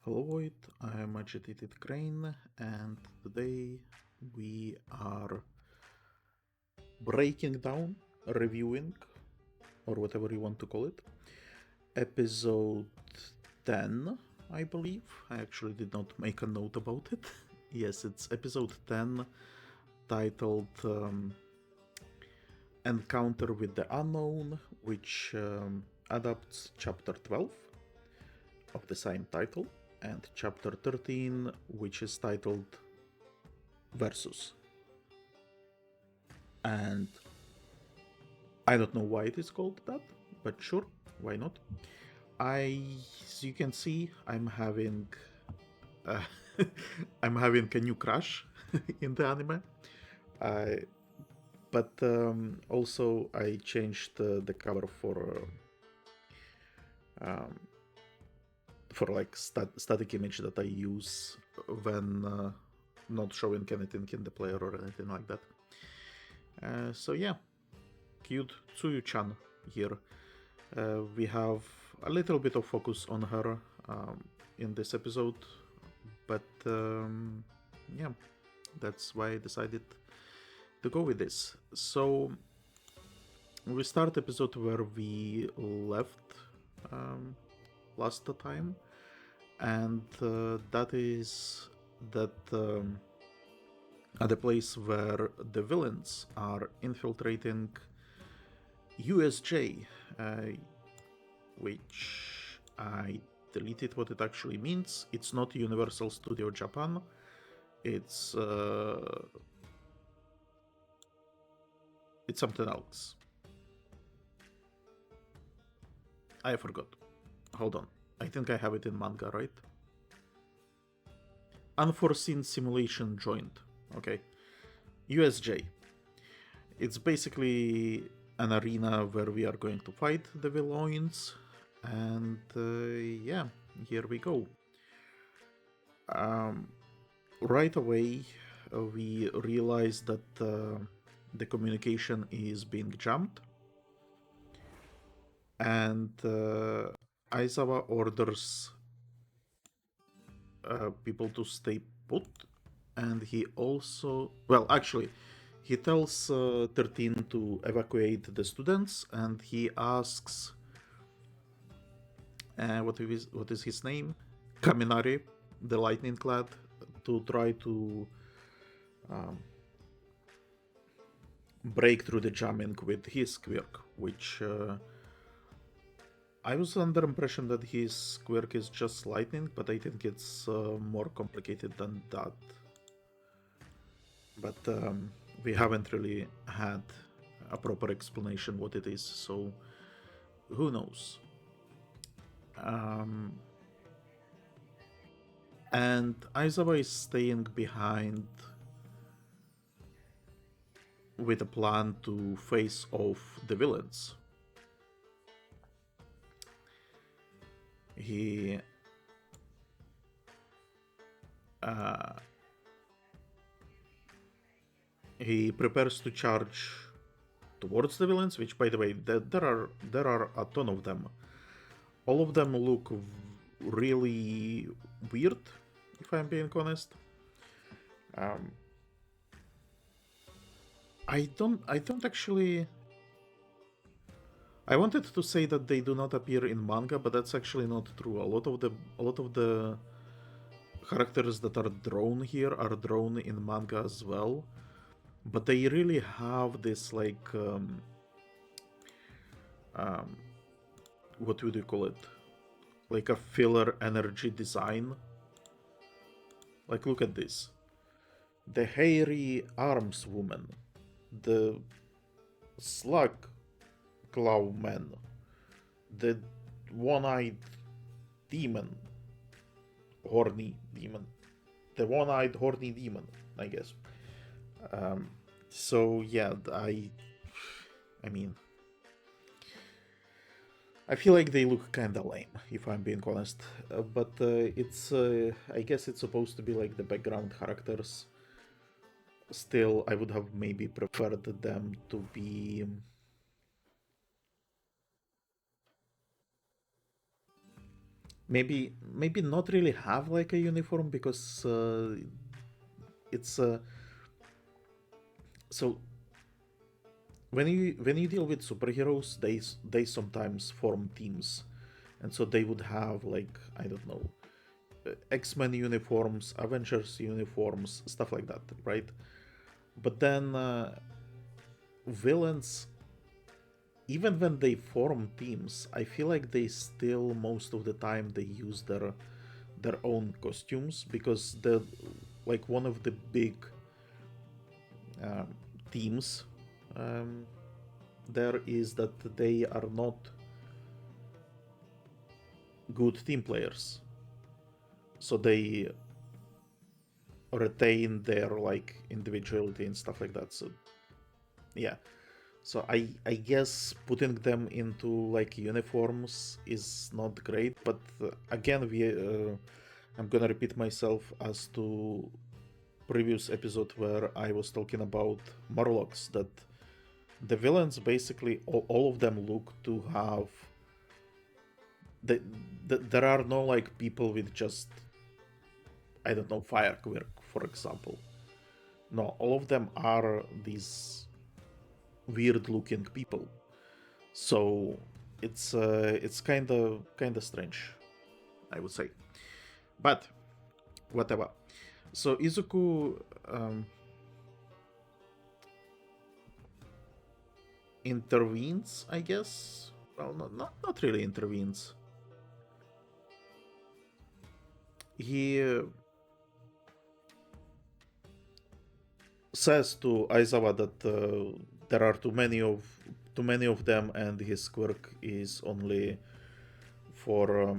Hello Void, I am Agitated Crane, and today we are breaking down, reviewing, or whatever you want to call it, episode 10, I believe. I actually did not make a note about it. Yes, it's episode 10, titled Encounter with the Unknown, which adapts chapter 12 of the same title, and chapter 13, which is titled Versus. And I don't know why it is called that, but sure, why not? As you can see, I'm having uh, I'm having a new crush in the anime. But also I changed the cover um, for like static image that I use when not showing anything in the player or anything like that. So yeah, cute Tsuyu-chan here. We have a little bit of focus on her in this episode, but yeah, that's why I decided to go with this. So we start episode where we left last time, and that is that at the place where the villains are infiltrating U.S.J, which I deleted what it actually means. It's not Universal Studio Japan. It's something else. I forgot. Hold on. I think I have it in manga, right? Unforeseen Simulation Joint. Okay. U.S.J. It's basically an arena where we are going to fight the villains. And yeah, here we go. Right away, we realize that the communication is being jammed. And Aizawa orders people to stay put, and he also, well, actually, he tells 13 to evacuate the students, and he asks, what is his name? Kaminari, the lightning clad, to try to break through the jamming with his Quirk, which I was under impression that his Quirk is just lightning, but I think it's more complicated than that. But we haven't really had a proper explanation what it is, so who knows. And Aizawa is staying behind with a plan to face off the villains. He prepares to charge towards the villains, which, by the way, there are a ton of them. All of them look really weird, if I'm being honest. I don't actually. I wanted to say that they do not appear in manga, but that's actually not true. A lot of the characters that are drawn here are drawn in manga as well, but they really have this like what would you call it? Like a filler energy design. Like, look at this. The hairy arms woman, the slug claw man, the one-eyed demon, horny demon, the one-eyed horny demon, I guess. So yeah, I mean, I feel like they look kinda lame, if I'm being honest. But it's, I guess it's supposed to be like the background characters. Still, I would have maybe preferred them to be maybe not really have like a uniform because it's so when you deal with superheroes, they sometimes form teams, and so they would have like, I don't know, X-Men uniforms, Avengers uniforms, stuff like that, right? But then villains, even when they form teams, I feel like they still most of the time they use their own costumes, because the like one of the big um, themes um, there is that they are not good team players, so they retain their like individuality and stuff like that. So yeah, so I guess putting them into like uniforms is not great, but again, we I'm gonna repeat myself as to previous episode where I was talking about Morlocks, that the villains basically all of them look to have the, there are no like people with just, I don't know, fire quirk, for example. No, all of them are these weird looking people. So it's kind of strange, I would say. But whatever. So Izuku intervenes, I guess. Well, not really intervenes. He says to Aizawa that there are too many of them, and his quirk is only for.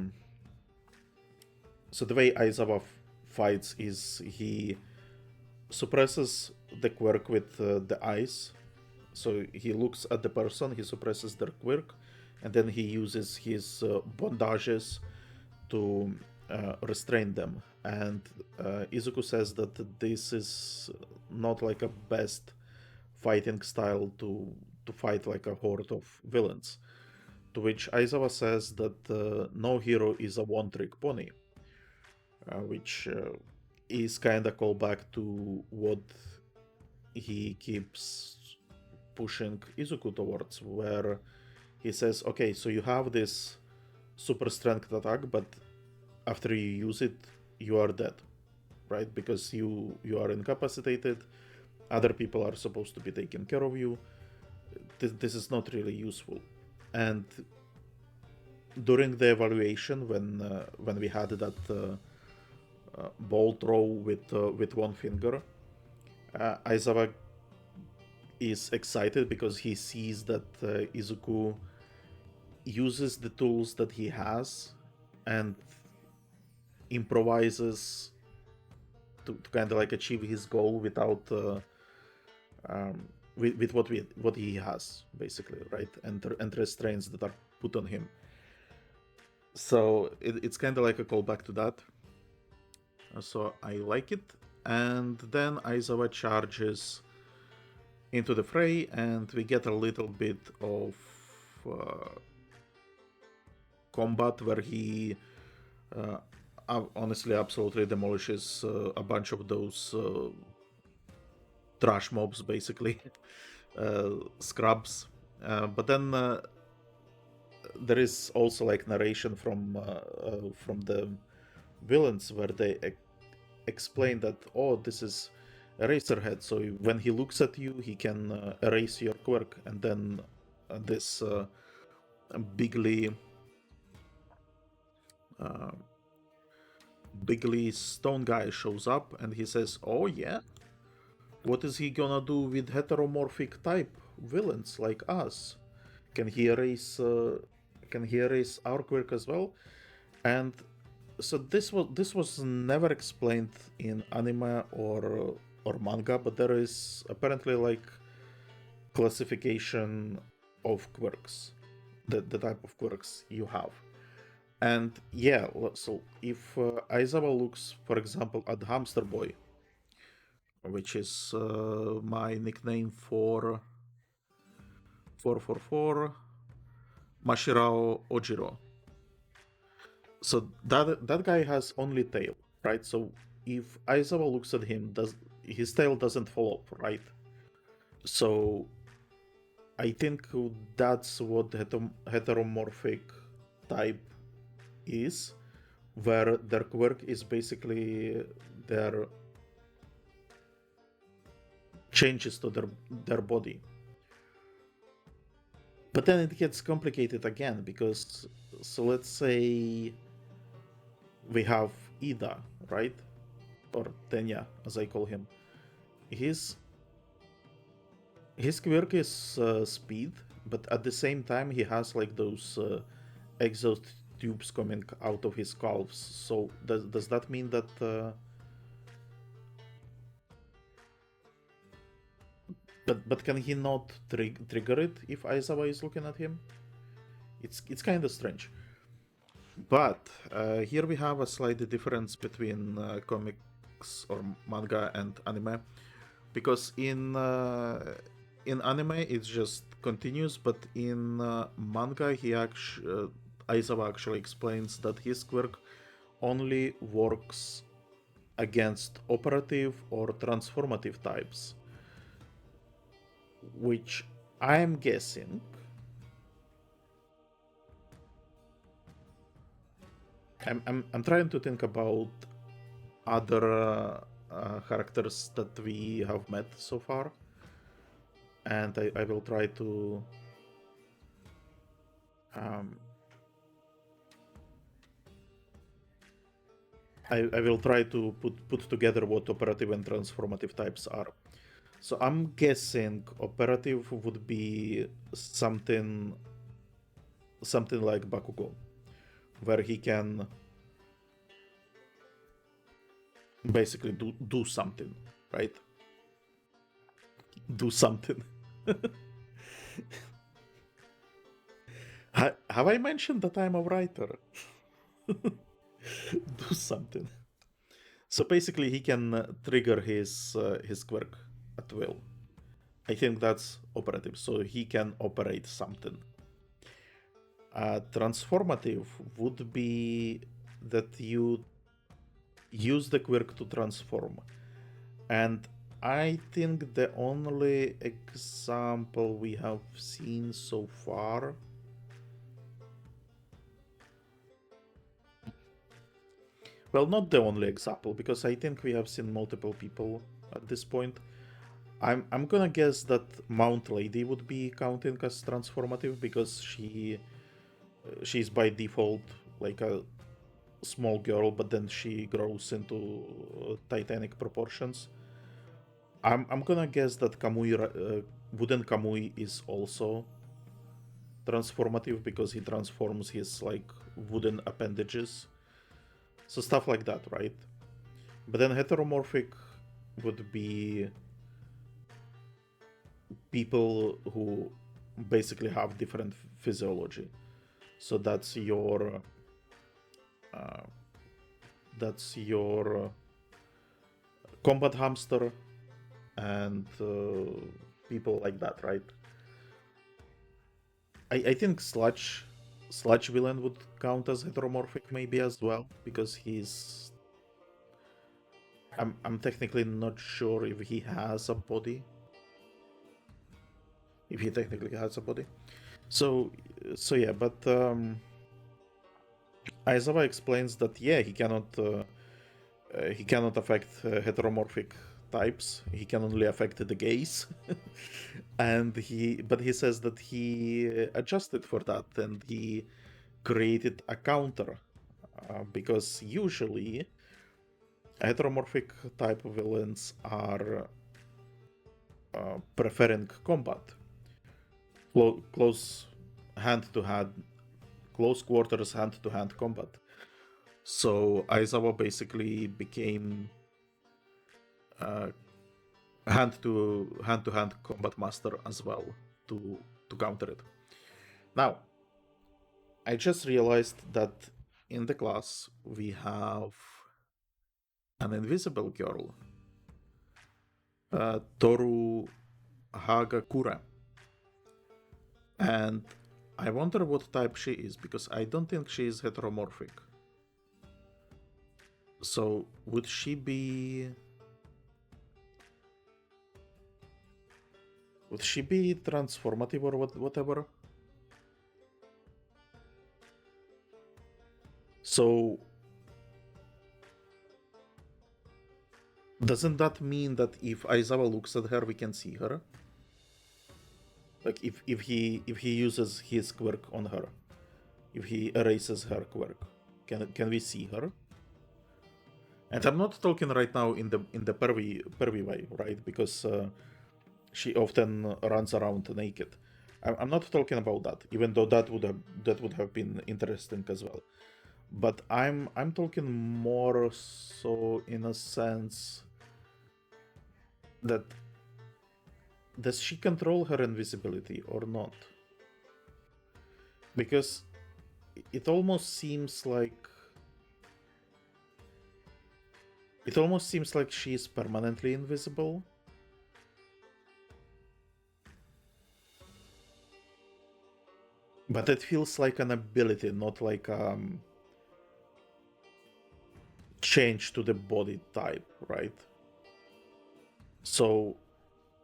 So the way Aizawa fights is he suppresses the quirk with the eyes. So he looks at the person, he suppresses their quirk, and then he uses his bondages to restrain them. And Izuku says that this is not like a best fighting style to fight like a horde of villains. To which Aizawa says that no hero is a one-trick pony, which is kind of callback to what he keeps pushing Izuku towards, where he says, okay, so you have this super strength attack, but after you use it, you are dead, right? Because you are incapacitated. Other people are supposed to be taking care of you. This is not really useful. And during the evaluation, when we had that ball throw with one finger, Aizawa is excited because he sees that Izuku uses the tools that he has and improvises to kind of like achieve his goal without with what he has, basically, right? And restraints that are put on him. So it's kind of like a callback to that. So I like it. And then Aizawa charges into the fray, and we get a little bit of combat where he honestly absolutely demolishes a bunch of those trash mobs, basically, scrubs. But then there is also like narration from the villains where they explain that, oh, this is Eraserhead, so when he looks at you, he can erase your quirk, and then this bigly uh, bigly stone guy shows up, and he says, oh yeah, what is he gonna do with heteromorphic type villains like us? Can he erase? Can he erase our quirk as well? And so this was never explained in anime or manga, but there is apparently like classification of quirks, the type of quirks you have. And yeah, so if Aizawa looks, for example, at Hamster Boy, which is my nickname for Mashirao Ojiro. So that guy has only tail, right? So if Aizawa looks at him, does his tail doesn't fall off, right? So I think that's what heteromorphic type is, where their quirk is basically their changes to their body. But then it gets complicated again because, so let's say we have Ida, right? Or Tenya, as I call him. His his quirk is speed, but at the same time he has like those exhaust tubes coming out of his calves. So does that mean that? But can he not trigger it if Aizawa is looking at him? It's kind of strange. But here we have a slight difference between comics or manga and anime, because in anime it just continues, but in manga Aizawa actually explains that his quirk only works against operative or transformative types, which I'm guessing. I'm trying to think about other characters that we have met so far, and I will try to um, I will try to put together what operative and transformative types are. So I'm guessing operative would be something like Bakugo, where he can basically do something, right? Do something. Have I mentioned that I'm a writer? Do something. So basically, he can trigger his quirk at will. I think that's operative. So he can operate something. Transformative would be that you use the quirk to transform, and I think the only example we have seen so far. Well, not the only example, because I think we have seen multiple people at this point. I'm gonna guess that Mount Lady would be counting as transformative because she's by default like a small girl, but then she grows into titanic proportions. I'm gonna guess that Wooden Kamui is also transformative because he transforms his like wooden appendages. So stuff like that, right? But then heteromorphic would be people who basically have different physiology. So uh, that's your combat hamster and people like that, right? I think Sludge villain would count as heteromorphic maybe as well because he's. I'm technically not sure if he has a body. If he technically has a body. So yeah, but Aizawa explains that yeah, he cannot affect heteromorphic types. He can only affect the gays, but he says that he adjusted for that and he created a counter because usually heteromorphic type villains are preferring combat, close hand to hand, close quarters hand to hand combat. So Aizawa basically became uh, hand combat master as well to counter it. Now, I just realized that in the class we have an invisible girl, Toru Hagakura, and I wonder what type she is because I don't think she is heteromorphic. So would she be... Would she be transformative or whatever? So doesn't that mean that if Aizawa looks at her, we can see her? Like if he uses his quirk on her, if he erases her quirk, can we see her? And I'm not talking right now in the pervy way, right? Because she often runs around naked. I'm not talking about that, even though that would have been interesting as well. But I'm talking more so in a sense that does she control her invisibility or not? Because it almost seems like she's permanently invisible. But it feels like an ability, not like change to the body type, right? So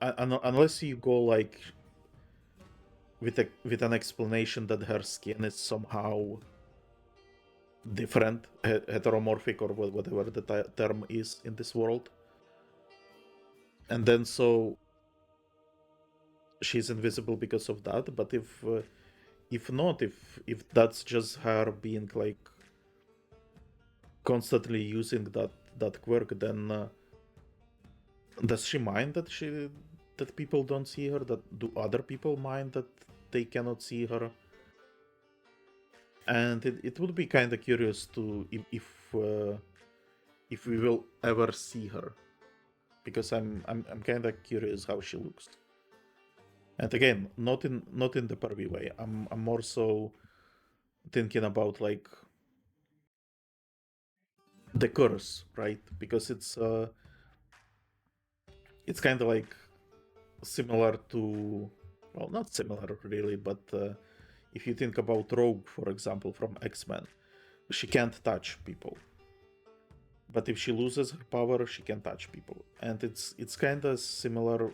unless you go like with an explanation that her skin is somehow different, heteromorphic, or whatever the term is in this world, and then so she's invisible because of that. But if not, if that's just her being like constantly using that quirk, then does she mind that people don't see her? That do other people mind that they cannot see her? And it would be kind of curious to if we will ever see her, because I'm kind of curious how she looks. And again, not in the pervy way. I'm more so thinking about like the curse, right? Because it's kind of like similar to, well, not similar really, but if you think about Rogue, for example, from X-Men, she can't touch people. But if she loses her power, she can touch people. And it's kind of similar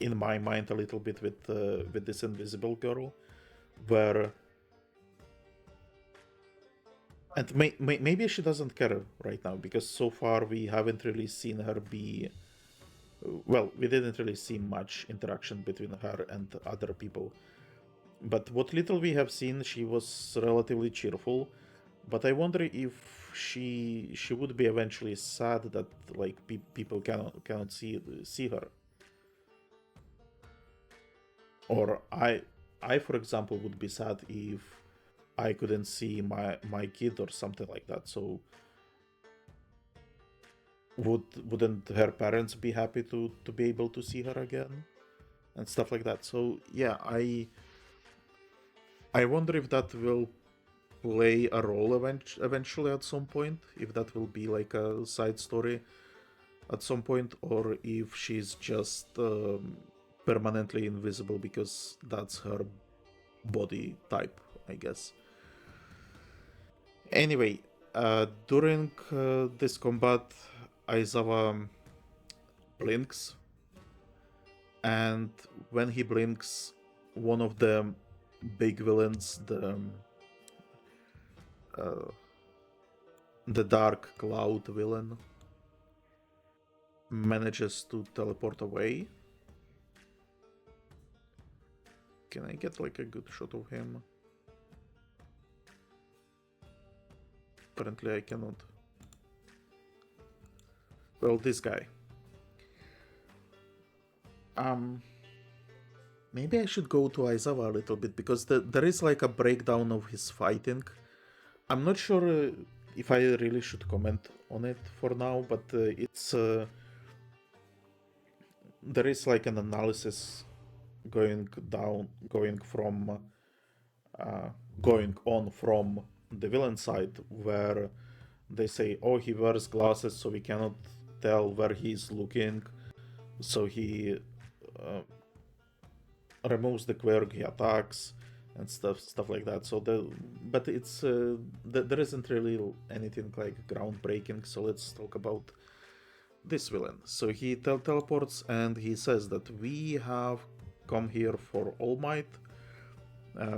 in my mind a little bit with this Invisible Girl, where and maybe she doesn't care right now, because so far we haven't really seen her be, well, we didn't really see much interaction between her and other people. But what little we have seen, she was relatively cheerful. But I wonder if she would be eventually sad that like people cannot see her. Or I for example would be sad if I couldn't see my kid or something like that. So wouldn't her parents be happy to be able to see her again and stuff like that? So yeah, I wonder if that will play a role eventually at some point, if that will be like a side story at some point, or if she's just permanently invisible because that's her body type, I guess. Anyway, during this combat, Aizawa blinks, and when he blinks, one of the big villains, the Dark Cloud villain, manages to teleport away. Can I get like a good shot of him? Apparently I cannot. Well, this guy. Maybe I should go to Aizawa a little bit, because there is like a breakdown of his fighting. I'm not sure if I really should comment on it for now, but it's there is like an analysis going on from the villain side, where they say, oh, he wears glasses so we cannot tell where he's looking, so he removes the quirk, he attacks, and stuff like that. So but it's there isn't really anything like groundbreaking. So let's talk about this villain. So he teleports and he says that we have come here for All Might.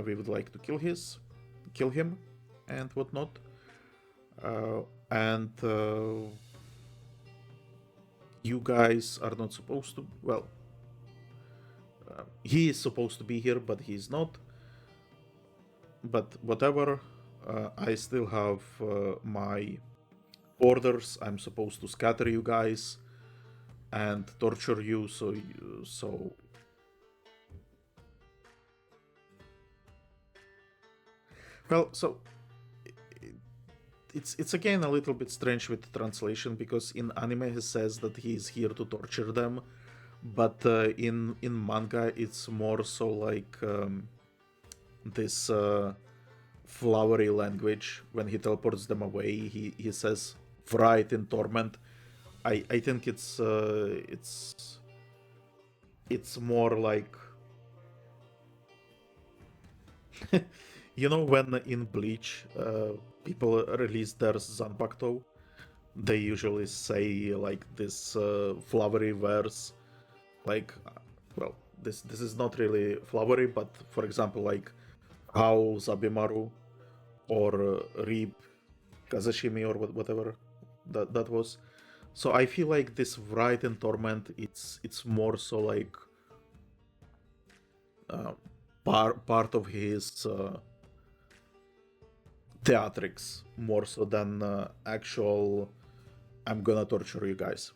We would like to kill him, and whatnot. And you guys are not supposed to. Well, he is supposed to be here, but he's not. But whatever, I still have my orders. I'm supposed to scatter you guys and torture you. So well, so it's again a little bit strange with the translation, because in anime he says that he is here to torture them, but in manga it's more so like this flowery language. When he teleports them away, he says "Write in torment." I think it's more like you know, when in Bleach people release their Zanpakuto, they usually say like this flowery verse, like well, this is not really flowery, but for example, like how Zabimaru or Reap Kazashimi or whatever that was. So I feel like this Write in Torment, it's more so like part of his theatrics, more so than actual I'm gonna torture you guys.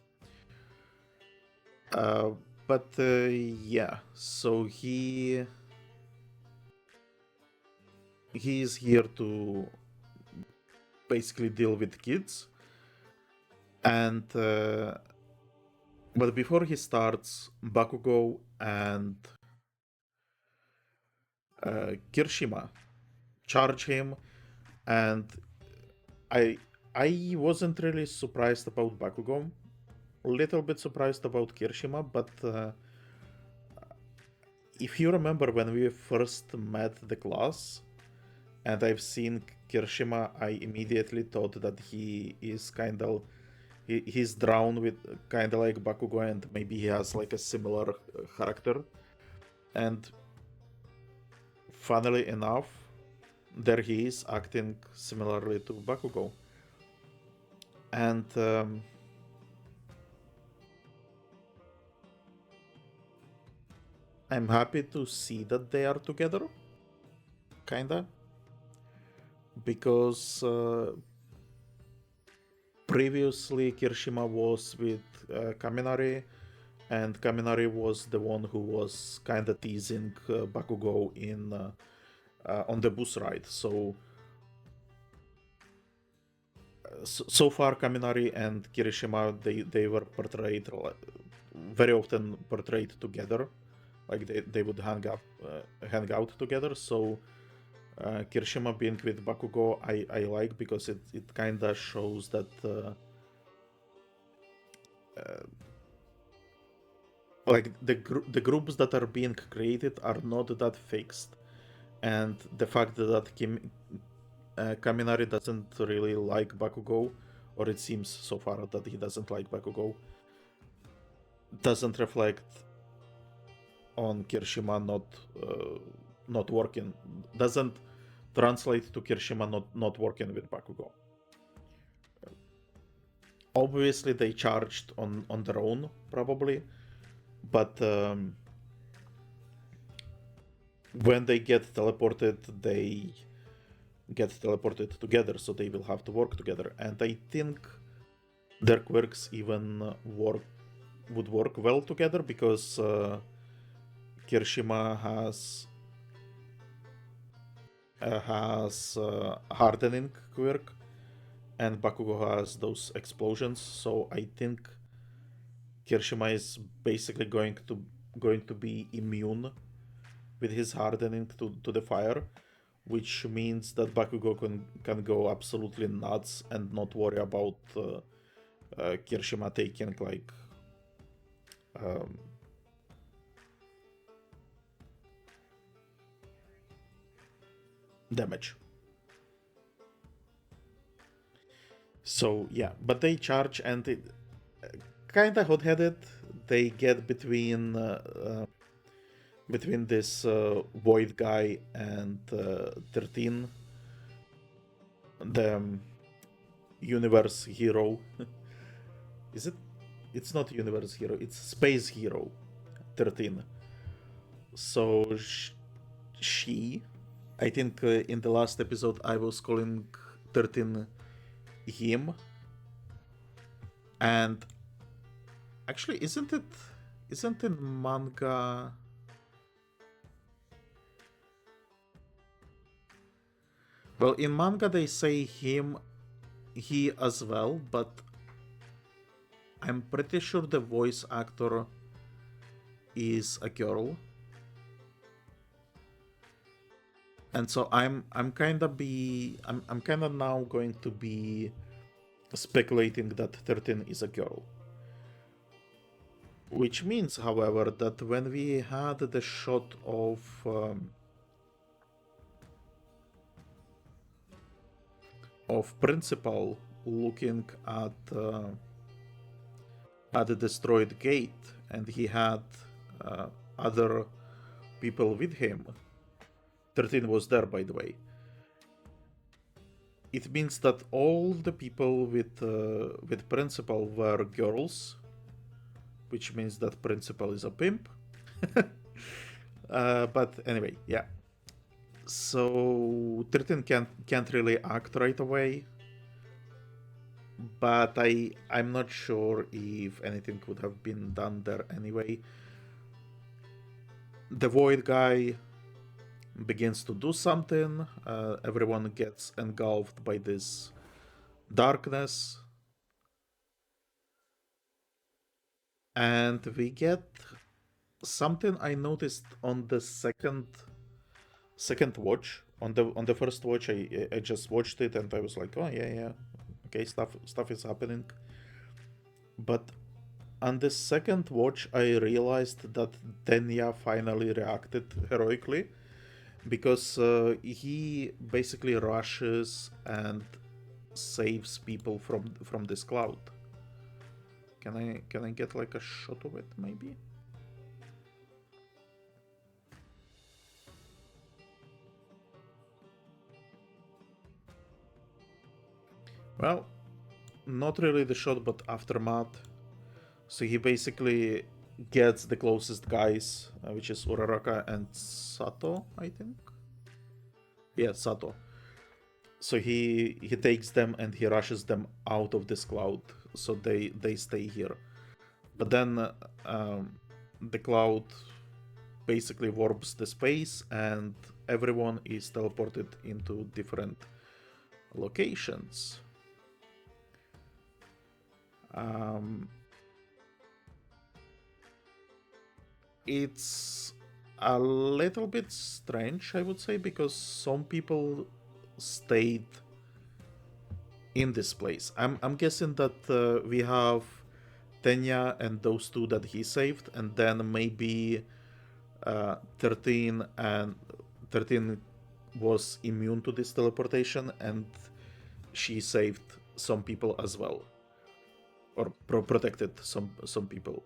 But yeah, so he is here to basically deal with kids, and but before he starts, Bakugo and Kirishima charge him, and I wasn't really surprised about Bakugo, a little bit surprised about Kirishima, but if you remember when we first met the class, and I've seen Kirishima, I immediately thought that he is he's drawn with kind of like Bakugo, and maybe he has like a similar character. And funnily enough, there he is acting similarly to Bakugo. And I'm happy to see that they are together, kinda, because previously Kirishima was with Kaminari, and Kaminari was the one who was kinda teasing Bakugo in on the bus ride. So far Kaminari and Kirishima, they were portrayed very often portrayed together, like they would hang out together. So Kirishima being with Bakugo, I like, because it kind of shows that like the groups that are being created are not that fixed, and the fact that Kaminari doesn't really like Bakugo, or it seems so far that he doesn't like Bakugo, doesn't reflect on Kirishima not working, doesn't translate to Kirishima not working with Bakugo. Obviously they charged on their own, probably, but when they get teleported, they get teleported together, so they will have to work together. And I think their quirks even would work well together, because Kirishima has hardening quirk, and Bakugo has those explosions. So I think Kirishima is basically going to be immune with his hardening to the fire, which means that Bakugo can go absolutely nuts and not worry about Kirishima taking like damage. So yeah, but they charge and it kind of hot-headed. They get between this void guy and 13, the universe hero. Is it? It's not universe hero. It's space hero, 13. So she, I think in the last episode I was calling 13 him, and actually isn't in manga. Well, in manga they say him, he as well, but I'm pretty sure the voice actor is a girl. And so I'm kind of now going to be speculating that 13 is a girl. Which means, however, that when we had the shot of principal looking at the destroyed gate, and he had other people with him. 13 was there, by the way. It means that all the people with principal were girls, which means that principal is a pimp. But anyway, yeah. So 13 can't really act right away, but I'm not sure if anything could have been done there anyway. The void guy begins to do something. Everyone gets engulfed by this darkness, and we get something I noticed on the second watch. On the first watch, I just watched it and I was like, oh yeah, okay, stuff is happening. But on the second watch, I realized that Tenya finally reacted heroically, because he basically rushes and saves people from this cloud. Can I get like a shot of it maybe? Well, not really the shot, but aftermath. So he basically gets the closest guys, which is Uraraka and Sato, I think. Yeah, Sato. So he takes them and he rushes them out of this cloud, so they stay here. But then the cloud basically warps the space, and everyone is teleported into different locations. It's a little bit strange, I would say, because some people stayed in this place. I'm guessing that we have Tenya and those two that he saved, and then maybe 13 was immune to this teleportation, and she saved some people as well, or protected some people.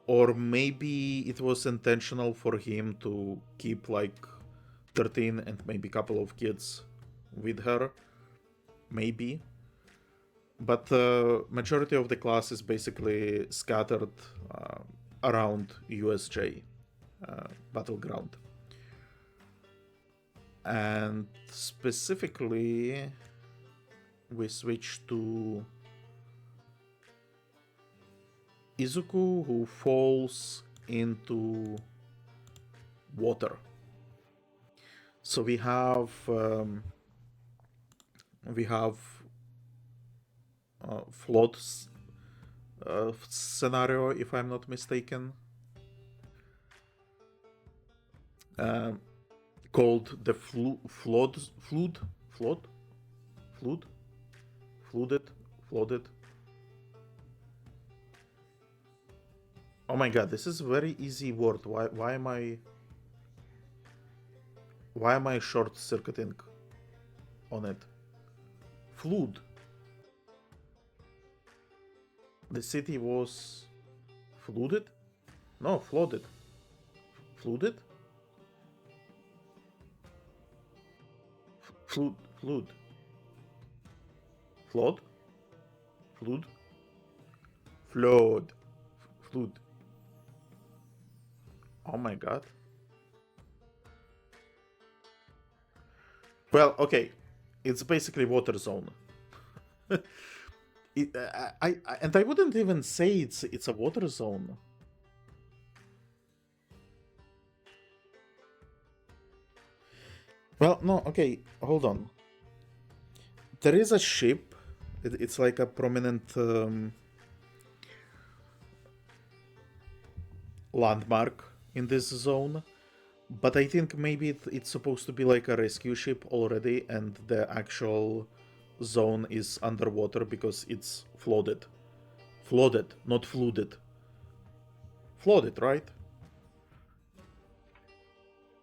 Or maybe it was intentional for him to keep like 13 and maybe a couple of kids with her, maybe. But the majority of the class is basically scattered around U.S.J. Battleground. And specifically, we switch to Izuku, who falls into water. So we have flood scenario, if I'm not mistaken, called the flooded. Oh my god, this is a very easy word. Why Why am I short-circuiting on it? Flood. The city was flooded? No, flooded. Flooded? Flood. Flood. Flood? Flood? Flood. Flood. Oh my god. Well, okay. It's basically water zone. And I wouldn't even say it's a water zone. Well, no, okay, hold on. There is a ship. It's like a prominent landmark in this zone. But I think maybe it's supposed to be like a rescue ship already, and the actual zone is underwater because it's flooded. Flooded, not flooded. Flooded, right?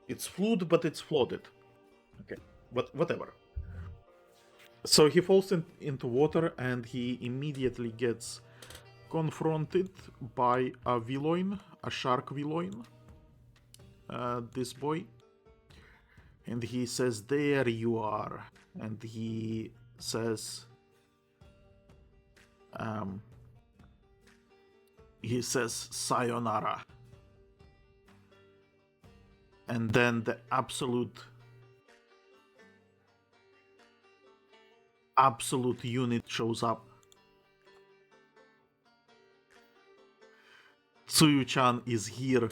It's flood, but it's flooded. Okay, but whatever. So he falls into water and he immediately gets confronted by a villain, a shark villain. This boy. And he says, "There you are." And he says, "Sayonara." And then the absolute unit shows up. Tsuyu-chan is here,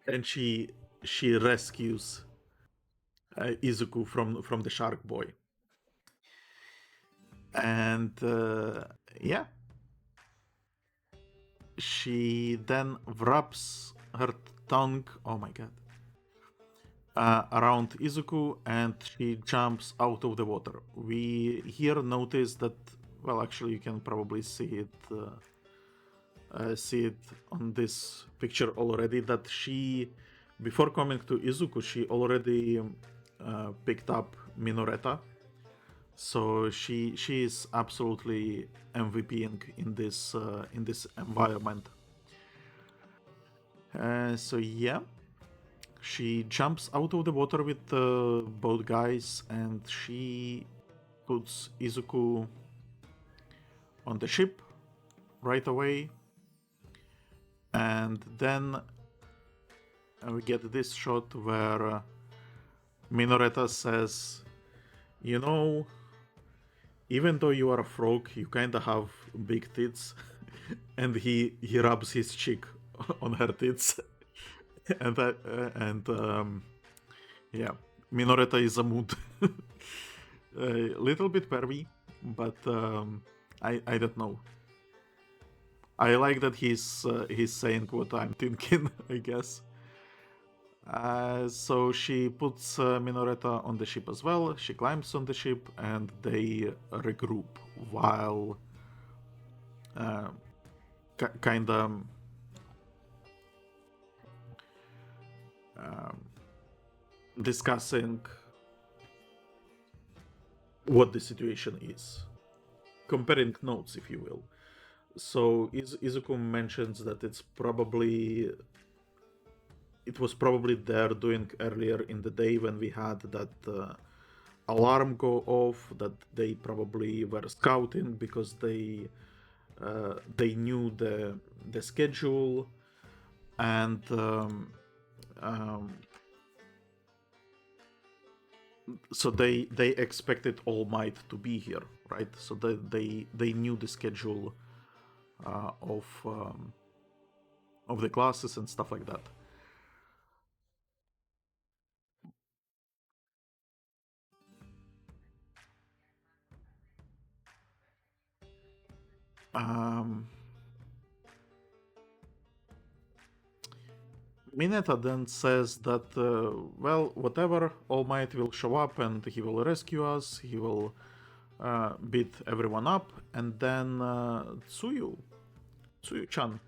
and she rescues Izuku from the shark boy. And yeah, she then wraps her tongue, oh my god, around Izuku, and she jumps out of the water. We here notice that, well, actually you can probably see it on this picture already, that she, before coming to Izuku, she already picked up Minoreta. So she is absolutely MVPing in this environment. So yeah, she jumps out of the water with both guys, and she puts Izuku on the ship right away. And then we get this shot where Minoreta says, "You know, even though you are a frog, you kinda have big tits." And he rubs his cheek on her tits. Yeah, Minoreta is a mood. A little bit pervy, but I don't know. I like that he's saying what I'm thinking, I guess. So she puts Minoreta on the ship as well. She climbs on the ship and they regroup while kind of discussing what the situation is. Comparing notes, if you will. So Izuku mentions that it was probably there doing earlier in the day when we had that alarm go off, that they probably were scouting because they knew the schedule, and so they expected All Might to be here, right? So they knew the schedule of the classes and stuff like that. Mineta then says that, well, whatever, All Might will show up and he will rescue us, he will beat everyone up, and then Tsuyu-chan,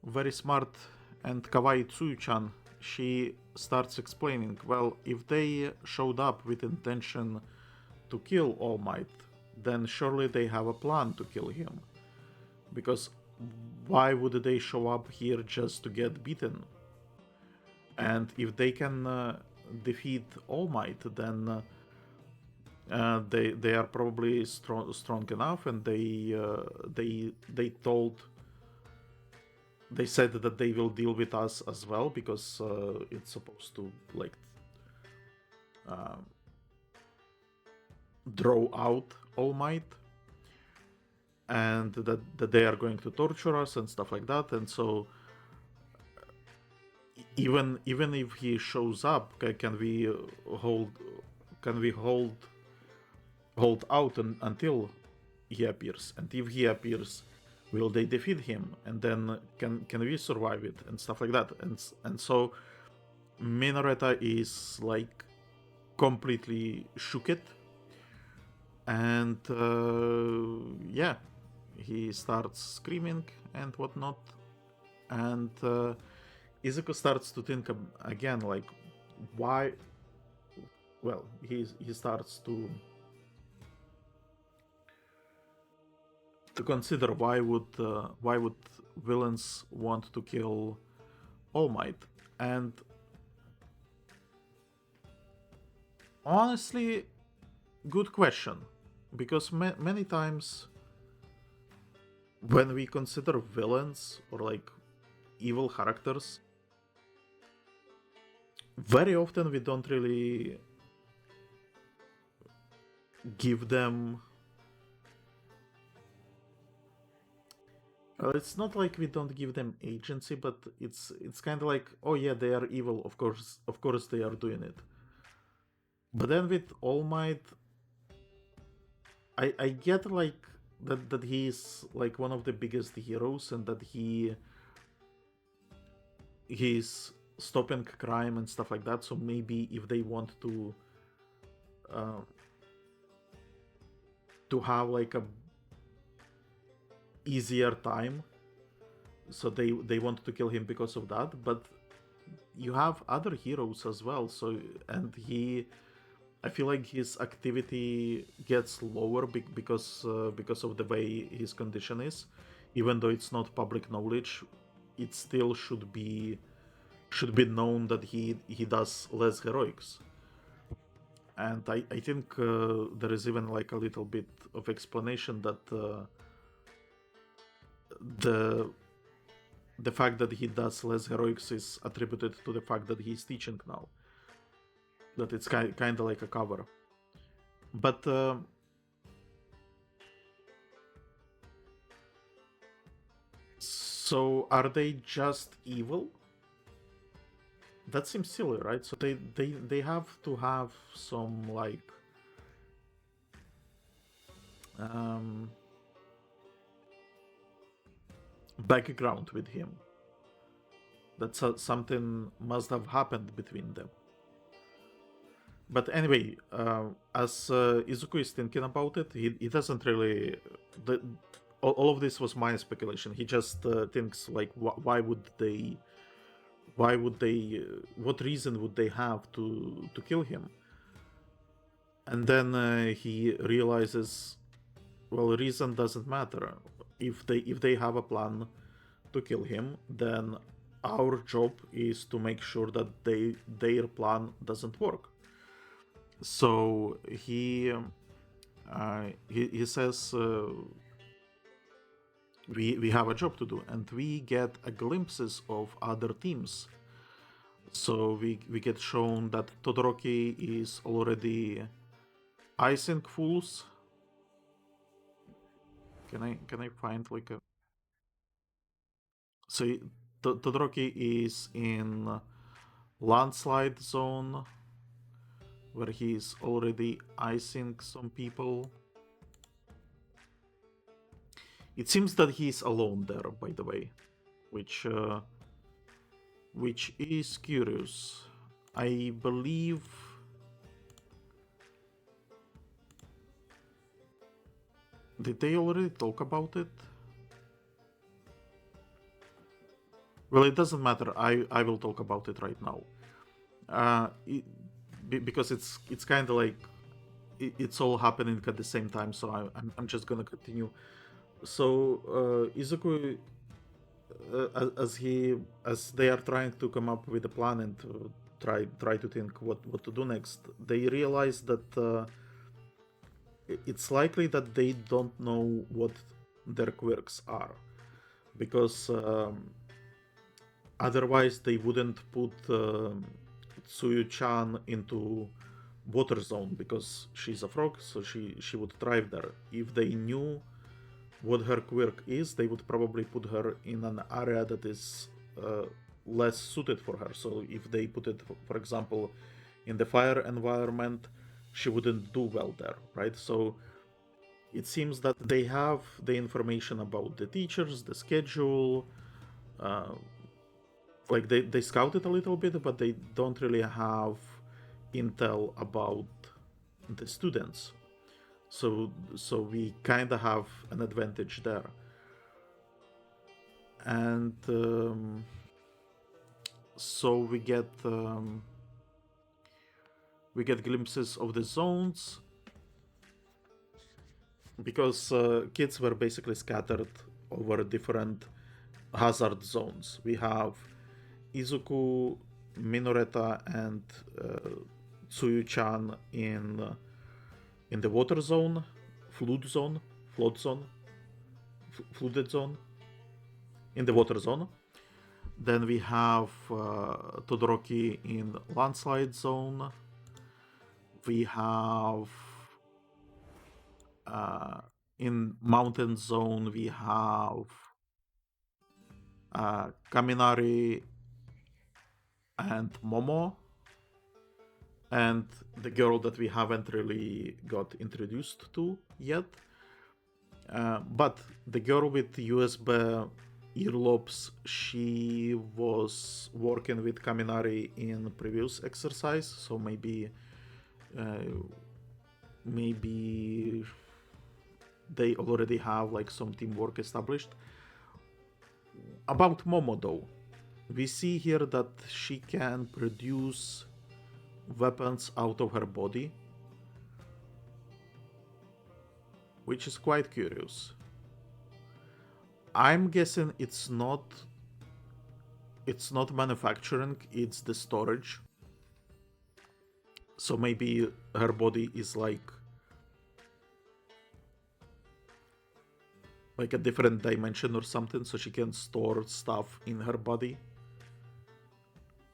very smart and kawaii Tsuyu-chan, she starts explaining, well, if they showed up with intention to kill All Might, then surely they have a plan to kill him. Because why would they show up here just to get beaten? And if they can defeat All Might, then they are probably strong enough, and they said that they will deal with us as well, because it's supposed to like draw out All Might, and that they are going to torture us and stuff like that. And so even if he shows up, can we hold out until he appears? And if he appears, will they defeat him? And then can we survive it and stuff like that? And so Minoreta is like completely shook it, and yeah, he starts screaming and whatnot, and Izuku starts to think again, like, why? Well, he starts to consider why would villains want to kill All Might. And honestly, good question, because many times when we consider villains or like evil characters, very often we don't really give them. It's not like we don't give them agency, but it's kind of like, oh yeah, they are evil. Of course they are doing it. But then with All Might, I get like that he's like one of the biggest heroes, and that he's stopping crime and stuff like that. So maybe if they want to have like a easier time, so they want to kill him because of that. But you have other heroes as well, so, and I feel like his activity gets lower because of the way his condition is. Even though it's not public knowledge, it still should be known that he does less heroics. And I think there is even like a little bit of explanation that the fact that he does less heroics is attributed to the fact that he's teaching now. That it's kind of like a cover. But so are they just evil? That seems silly, right? So they have to have some like background with him. That something must have happened between them. But anyway, as Izuku is thinking about it, he doesn't really. All of this was my speculation. He just thinks like, why would they? What reason would they have to kill him? And then he realizes, well, reason doesn't matter. If they have a plan to kill him, then our job is to make sure that their plan doesn't work. So he says we have a job to do, and we get a glimpses of other teams. So we get shown that Todoroki is already icing fools. Can I find like a? So Todoroki is in landslide zone, where he's already icing some people. It seems that he's alone there, by the way, which is curious. I believe did they already talk about it? Well, it doesn't matter. I will talk about it right now. because it's kind of like it's all happening at the same time. So I'm just gonna continue. So Izuku, as they are trying to come up with a plan and try to think what to do next, they realize that it's likely that they don't know what their quirks are, because otherwise they wouldn't put Tsuyu-chan into water zone, because she's a frog, so she would thrive there. If they knew what her quirk is, they would probably put her in an area that is less suited for her. So if they put it, for example, in the fire environment, she wouldn't do well there, right? So it seems that they have the information about the teachers, the schedule, like they scouted a little bit, but they don't really have intel about the students. So we kind of have an advantage there. And so we get glimpses of the zones, because kids were basically scattered over different hazard zones. We have Izuku, Minoreta, and Tsuyu-chan in the water zone, flooded zone, in the water zone. Then we have Todoroki in landslide zone. We have in mountain zone, we have Kaminari and Momo, and the girl that we haven't really got introduced to yet. But the girl with USB earlobes, she was working with Kaminari in previous exercise, so maybe they already have like some teamwork established. About Momo though, we see here that she can produce weapons out of her body, which is quite curious. I'm guessing it's not manufacturing, it's the storage. So maybe her body is like a different dimension or something, so she can store stuff in her body.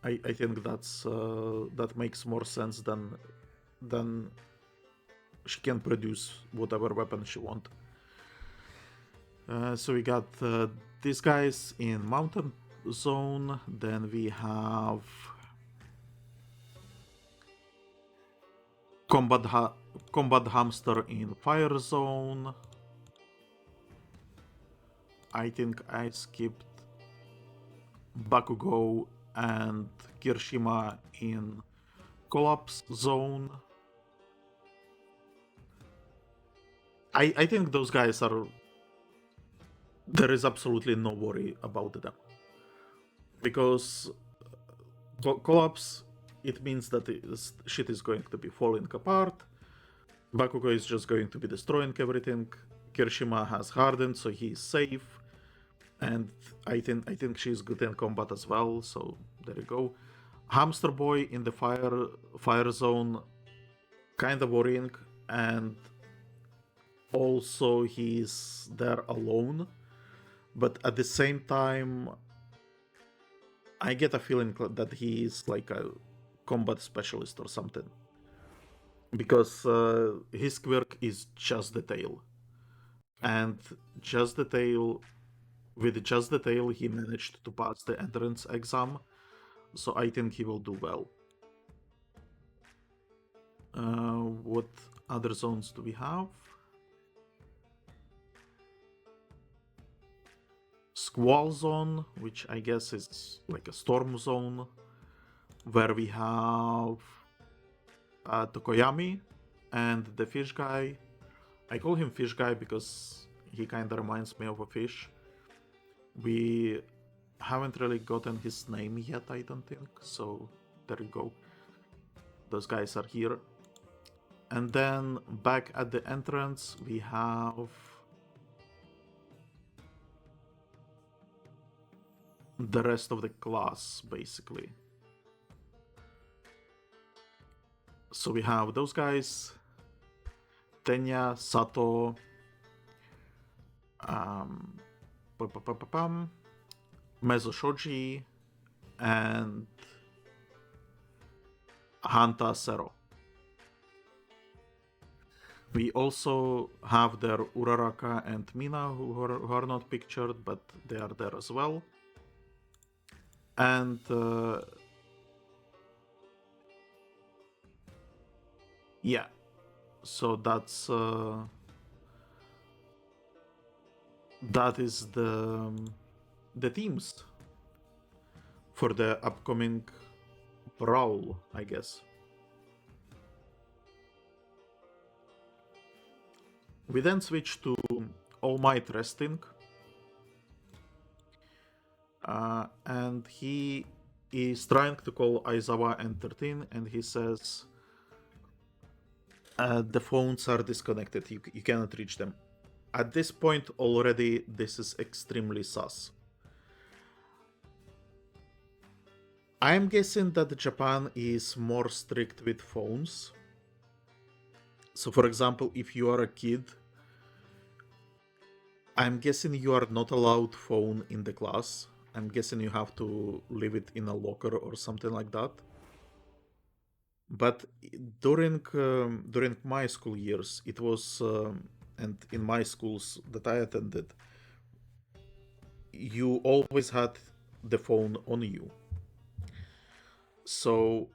I think that makes more sense than she can produce whatever weapon she wants. So we got these guys in mountain zone. Then we have combat hamster in fire zone. I think I skipped Bakugo and Kirishima in collapse zone. I think those guys are... There is absolutely no worry about them. Because collapse, it means that shit is going to be falling apart. Bakugo is just going to be destroying everything. Kirishima has hardened, so he is safe. And I think she's good in combat as well, so there you go. Hamster Boy in the fire zone, kind of worrying, and also he's there alone. But at the same time, I get a feeling that he is like a combat specialist or something. Because his quirk is just the tail. And just the tail... With just the tail, he managed to pass the entrance exam. So I think he will do well. What other zones do we have? Squall zone, which I guess is like a storm zone, where we have Tokoyami and the fish guy. I call him fish guy because he kind of reminds me of a fish. We haven't really gotten his name yet, I don't think, so there you go. those guys are here. And then back at the entrance, we have the rest of the class, basically. So we have those guys, Tenya, Sato, Mezo Shoji, and Hanta Sero. We also have their Uraraka and Mina, who are not pictured, but they are there as well. And yeah, so that is the themes for the upcoming brawl, I guess. We then switch to All Might resting, and he is trying to call Aizawa and 13, and he says the phones are disconnected, you cannot reach them. At this point already, this is extremely sus. I'm guessing that Japan is more strict with phones. So for example, if you are a kid, I'm guessing you are not allowed phone in the class. I'm guessing you have to leave it in a locker or something like that. But during my school years, it was, and in my schools that I attended, you always had the phone on you. So,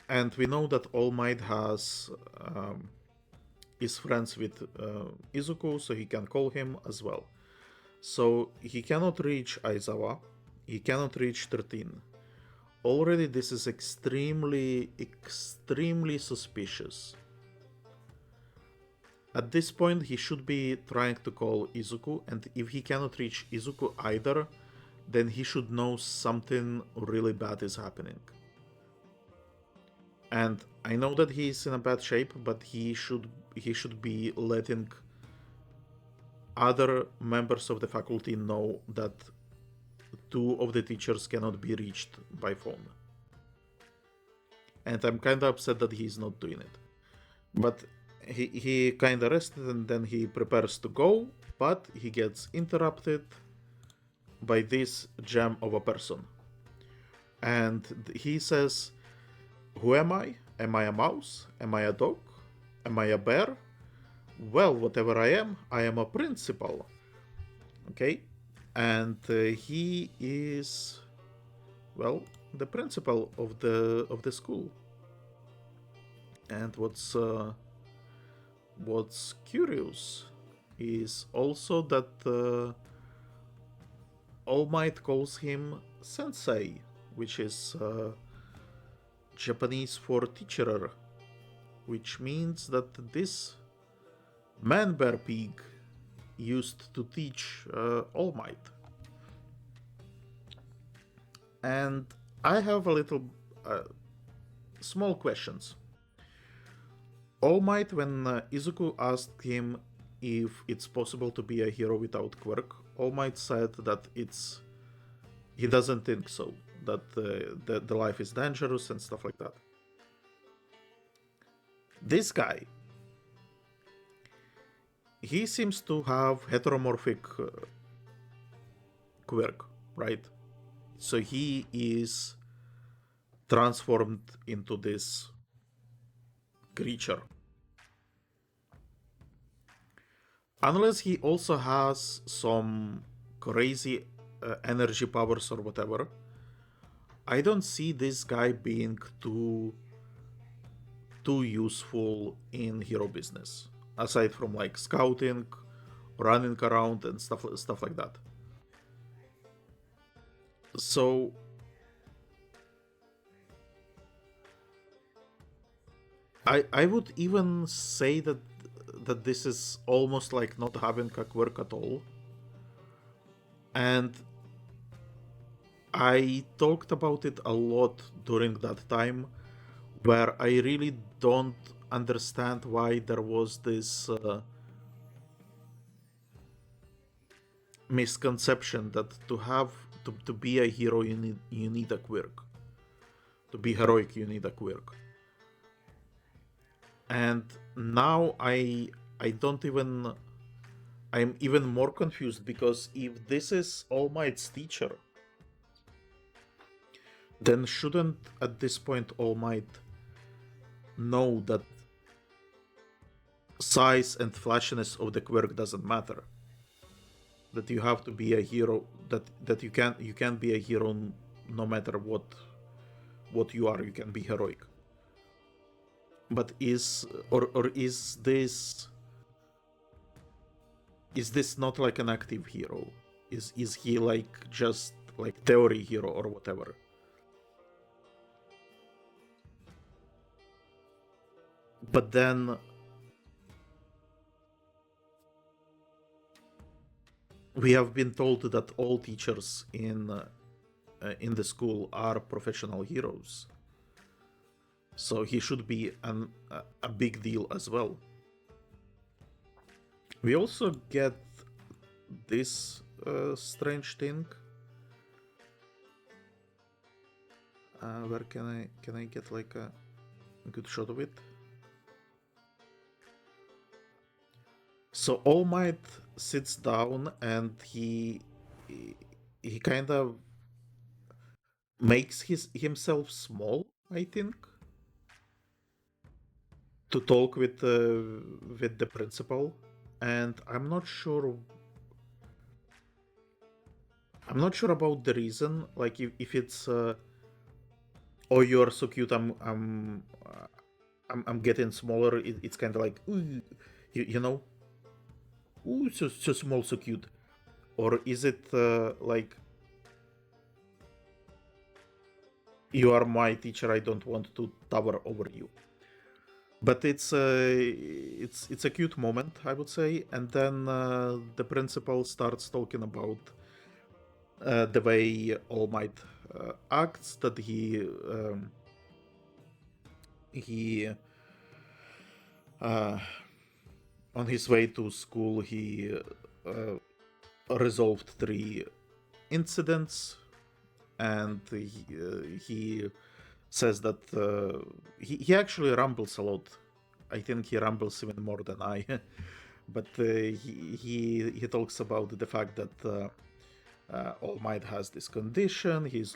and we know that All Might is friends with Izuku, so he can call him as well. So he cannot reach Aizawa, he cannot reach 13. Already this is extremely suspicious. At this point he should be trying to call Izuku, and if he cannot reach Izuku either, then he should know something really bad is happening. And I know that he is in a bad shape, but he should be letting other members of the faculty know that 2 of the teachers cannot be reached by phone. And I'm kinda upset that he's not doing it. But he kinda rested and then he prepares to go, but he gets interrupted by this gem of a person. And he says, "Who am I? Am I a mouse? Am I a dog? Am I a bear? Well, whatever I am a principal." Okay? And he is, well, the principal of the school. And what's curious is also that All Might calls him sensei, which is Japanese for teacher, which means that this man bear pig used to teach All Might. And I have a little small questions. All Might, when Izuku asked him if it's possible to be a hero without Quirk, All Might said that he doesn't think so, that the life is dangerous and stuff like that. This guy, he seems to have heteromorphic Quirk, right? So he is transformed into this creature. Unless he also has some crazy energy powers or whatever, I don't see this guy being too useful in hero business, aside from like scouting, running around and stuff like that. So I would even say that this is almost like not having a Quirk at all. And I talked about it a lot during that time where I really don't understand why there was this misconception that to be a hero you need a quirk. To be heroic you need a quirk. And now I don't even I'm even more confused, because if this is All Might's teacher, then shouldn't at this point All Might know that size and flashiness of the quirk doesn't matter? That you have to be a hero, that you can't be a hero no matter what you are. You can be heroic. But is this not like an active hero? Is he like just like theory hero or whatever? But then we have been told that all teachers in the school are professional heroes, so he should be a big deal as well. We also get this strange thing. Where can I get like a good shot of it? So All Might sits down and he kind of makes himself small, I think, to talk with the principal, and I'm not sure about the reason. Like if it's oh, you're so cute, I'm getting smaller. It's kind of like, ooh, you know, ooh, so small, so cute. Or is it like, you are my teacher, I don't want to tower over you? But it's a cute moment, I would say. And then the principal starts talking about the way All Might acts, that he uh, on his way to school he resolved 3 incidents, and he says that he actually rambles a lot. I think he rambles even more than I. But he talks about the fact that All Might has this condition. He's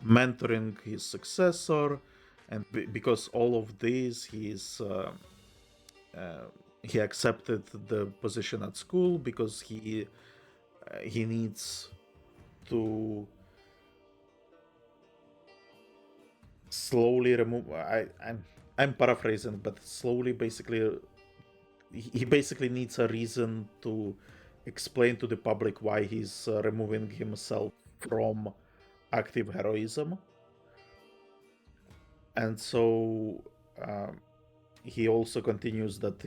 mentoring his successor, and because all of this, he accepted the position at school because he needs to slowly remove. I'm paraphrasing, but slowly, basically, he basically needs a reason to explain to the public why he's removing himself from active heroism. And so he also continues that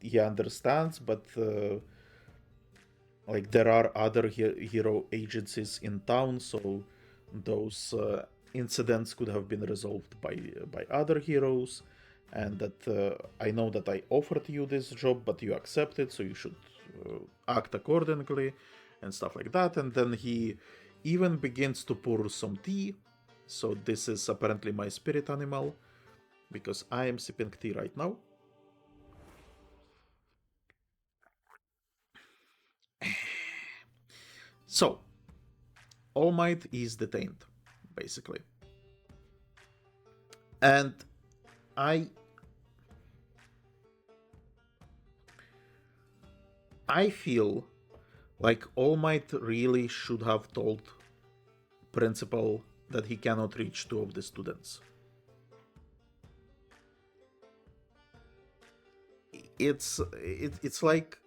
he understands, but like there are other hero agencies in town, so those incidents could have been resolved by other heroes, and that I know that I offered you this job, but you accepted, so you should act accordingly, and stuff like that. And then he even begins to pour some tea. So this is apparently my spirit animal, because I am sipping tea right now. So, All Might is detained, basically. And I feel like All Might really should have told principal that he cannot reach 2 of the students. It's like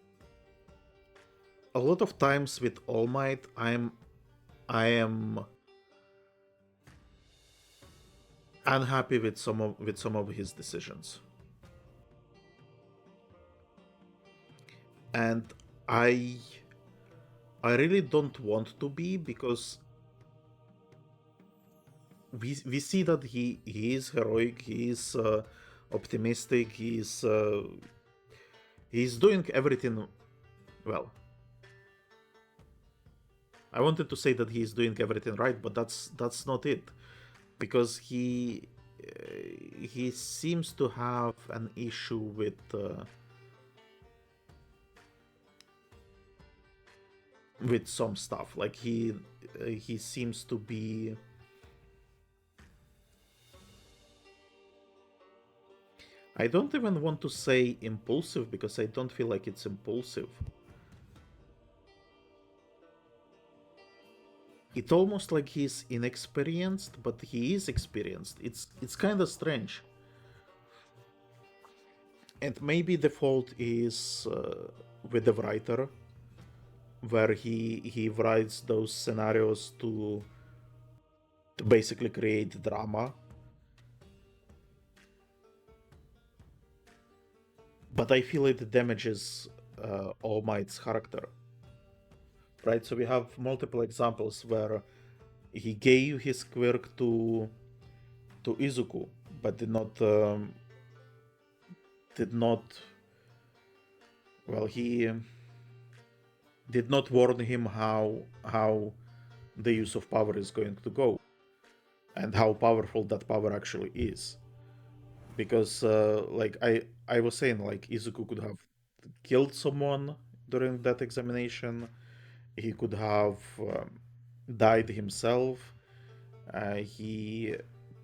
a lot of times with All Might, I am unhappy with some of his decisions, and I really don't want to be, because we see that he is heroic, he is optimistic, he's doing everything well. I wanted to say that he's doing everything right, but that's not it, because he seems to have an issue with some stuff. Like he seems to be. I don't even want to say impulsive, because I don't feel like it's impulsive. It's almost like he's inexperienced, but he is experienced. It's kind of strange. And maybe the fault is with the writer, where he writes those scenarios to basically create drama. But I feel it damages All Might's character. Right? So we have multiple examples where he gave his quirk to Izuku, but did not well, he did not warn him how the use of power is going to go, and how powerful that power actually is. Because like I was saying, like Izuku could have killed someone during that examination. He could have died himself. He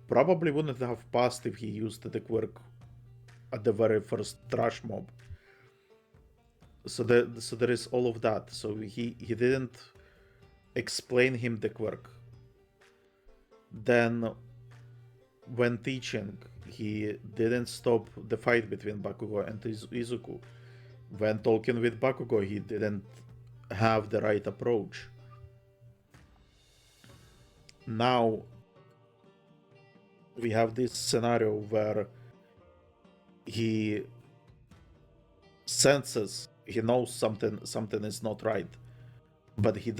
probably wouldn't have passed if he used the quirk at the very first trash mob. So there is all of that. So he didn't explain him the quirk. Then when teaching, he didn't stop the fight between Bakugo and Izuku. When talking with Bakugo, he didn't have the right approach. Now we have this scenario where he senses, he knows something is not right, but he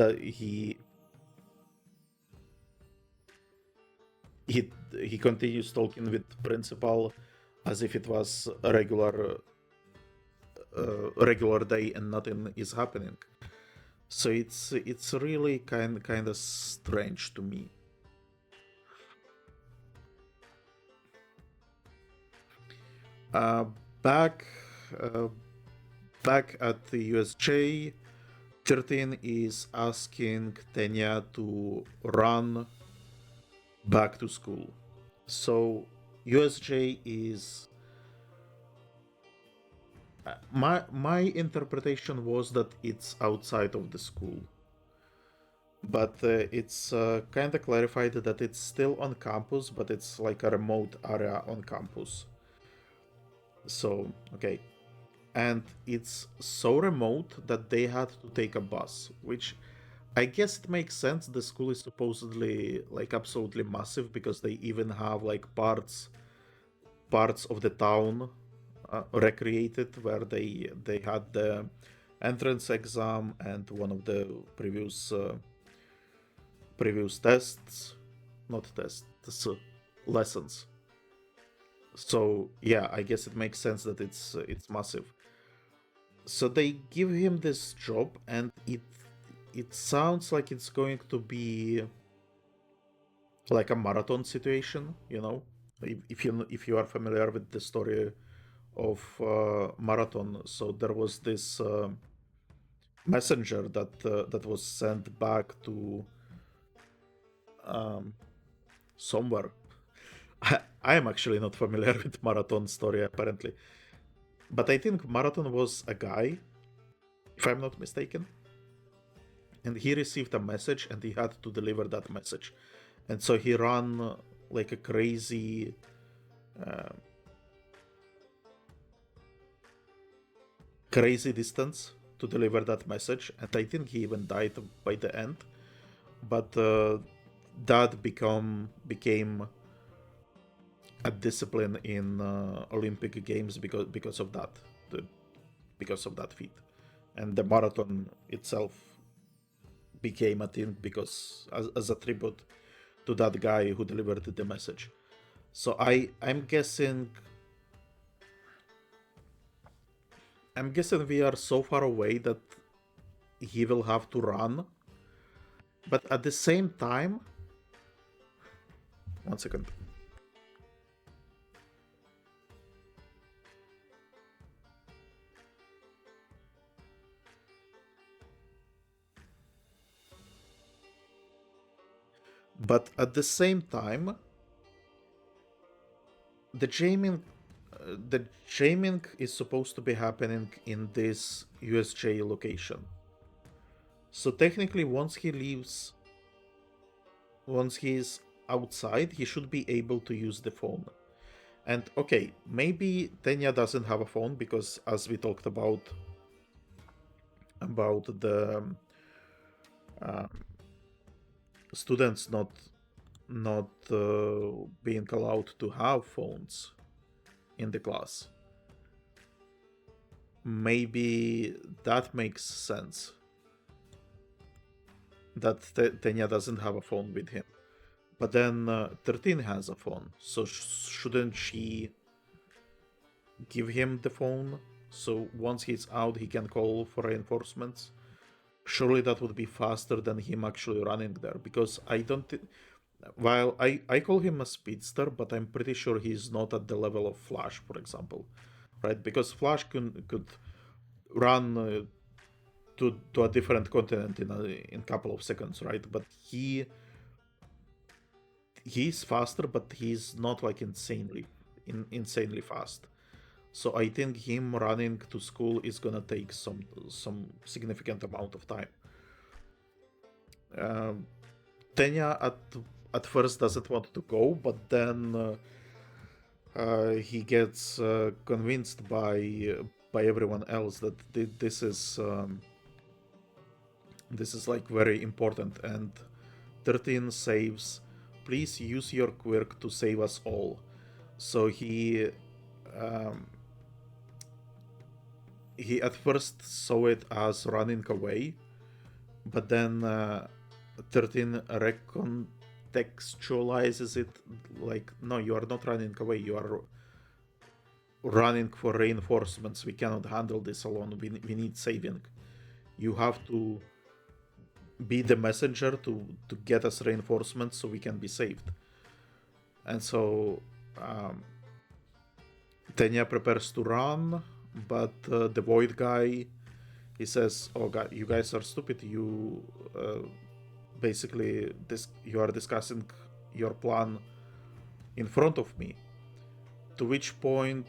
continues talking with principal as if it was a regular day and nothing is happening. So it's really kind of strange to me. Uh, back uh, back at the U.S.J, 13 is asking Tenya to run back to school. So U.S.J is my interpretation was that it's outside of the school, but it's kind of clarified that it's still on campus, but it's like a remote area on campus. So okay, and it's so remote that they had to take a bus, which I guess it makes sense. The school is supposedly like absolutely massive, because they even have like parts of the town recreated, where they had the entrance exam and one of the previous tests, not tests, lessons. So yeah, I guess it makes sense that it's massive. So they give him this job, and it sounds like it's going to be like a marathon situation, you know. If you are familiar with the story of marathon, so there was this messenger that was sent back to um, somewhere. I am actually not familiar with marathon story, apparently, but I think marathon was a guy, if I'm not mistaken, and he received a message and he had to deliver that message, and so he ran like a crazy crazy distance to deliver that message, and I think he even died by the end. But that became a discipline in Olympic Games because of that, because of that feat, and the marathon itself became a thing because as a tribute to that guy who delivered the message. So I'm guessing we are so far away that he will have to run. But at the same time, one second. But at the same time, the jamming, the jamming is supposed to be happening in this U.S.J location. So technically, once he's outside, he should be able to use the phone. And okay, maybe Tenya doesn't have a phone because, as we talked about the students not being allowed to have phones in the class. Maybe that makes sense. That Tenya doesn't have a phone with him. But then 13 has a phone, so shouldn't she give him the phone? So once he's out, he can call for reinforcements. Surely that would be faster than him actually running there, because I don't. While I call him a speedster, but I'm pretty sure he's not at the level of Flash, for example, right? Because Flash could run to a different continent in a couple of seconds, right? But he's faster, but he's not like insanely fast. So I think him running to school is gonna take some significant amount of time. Tenya at first doesn't want to go, but then he gets convinced by everyone else that this is like very important, and 13 saves. Please use your quirk to save us all. So he at first saw it as running away, but then 13 recontextualizes it like, no, you are not running away, you are running for reinforcements. We cannot handle this alone. We need saving. You have to be the messenger to get us reinforcements so we can be saved. And so Tenya prepares to run, but the Void guy, he says, "Oh God, you guys are stupid. You basically you are discussing your plan in front of me." To which point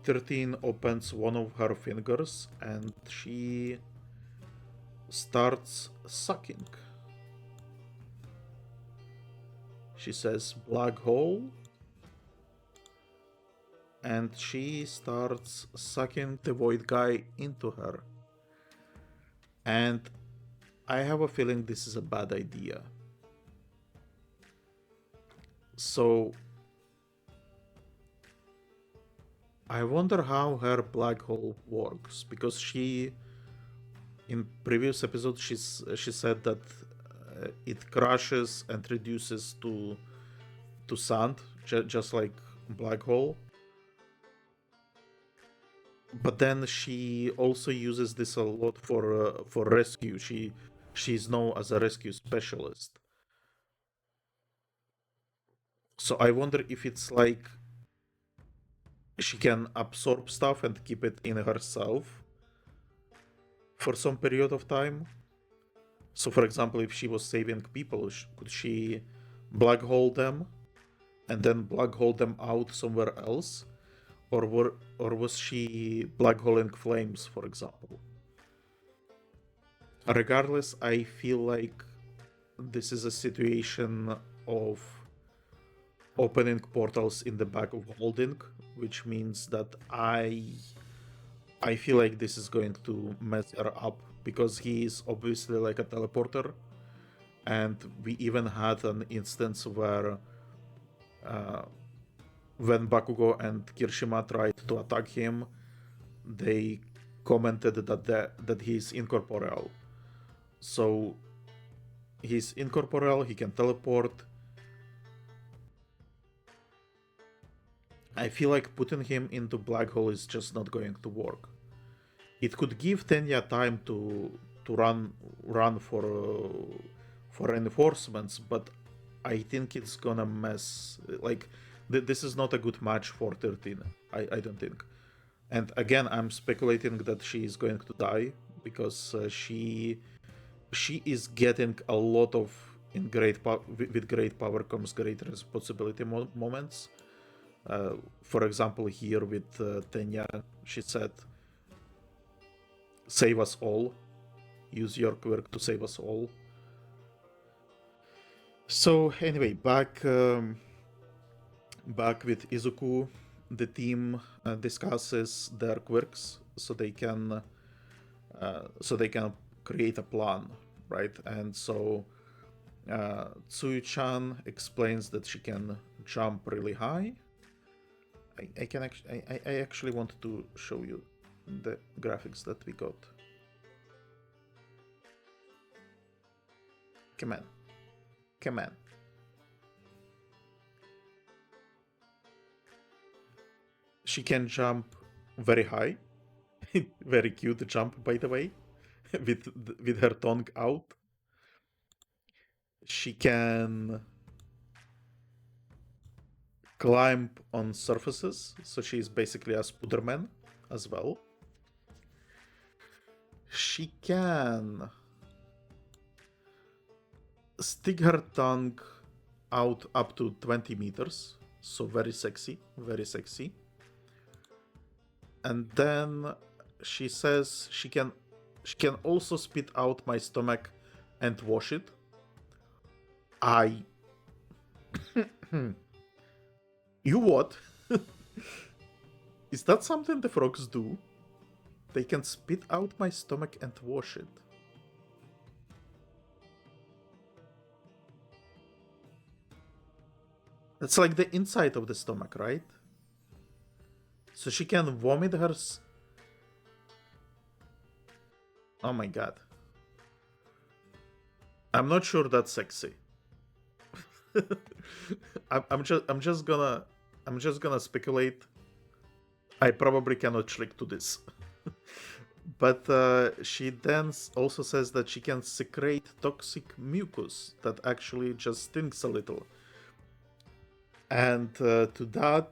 13 opens one of her fingers and she starts sucking. She says black hole, and she starts sucking the Void guy into her. And I have a feeling this is a bad idea. So I wonder how her black hole works, because she, in previous episodes, she said that it crashes and reduces to sand, just like black hole. But then she also uses this a lot for rescue. She's known as a rescue specialist. So I wonder if it's like she can absorb stuff and keep it in herself for some period of time. So, for example, if she was saving people, could she black hole them and then black hole them out somewhere else? Or was she black holing flames, for example? Regardless, I feel like this is a situation of opening portals in the back of holding, which means that I feel like this is going to mess her up, because he is obviously like a teleporter, and we even had an instance where when Bakugo and Kirishima tried to attack him, they commented that he's incorporeal. So he's incorporeal, he can teleport, I feel like putting him into black hole is just not going to work. It could give Tenya time to run for reinforcements, but I think it's gonna mess. Like this is not a good match for 13. I don't think. And again, I'm speculating that she is going to die because she is getting a lot of with great power comes great responsibility moments. For example, here with Tenya, she said, "Save us all. Use your quirk to save us all." So anyway, back with Izuku, the team discusses their quirks so they can create a plan, right? And so Tsuyu-chan explains that she can jump really high. I actually wanted to show you the graphics that we got. Come on. She can jump very high. Very cute jump, by the way, with her tongue out. She can climb on surfaces, so she's basically a Spider-Man as well. She can stick her tongue out up to 20 meters, so very sexy, very sexy. And then she says she can also spit out my stomach and wash it. You what? Is that something the frogs do? They can spit out my stomach and wash it. That's like the inside of the stomach, right? So she can vomit her... Oh my god. I'm not sure that's sexy. I'm just gonna speculate. I probably cannot click to this. But she then also says that she can secrete toxic mucus that actually just stinks a little. And to that,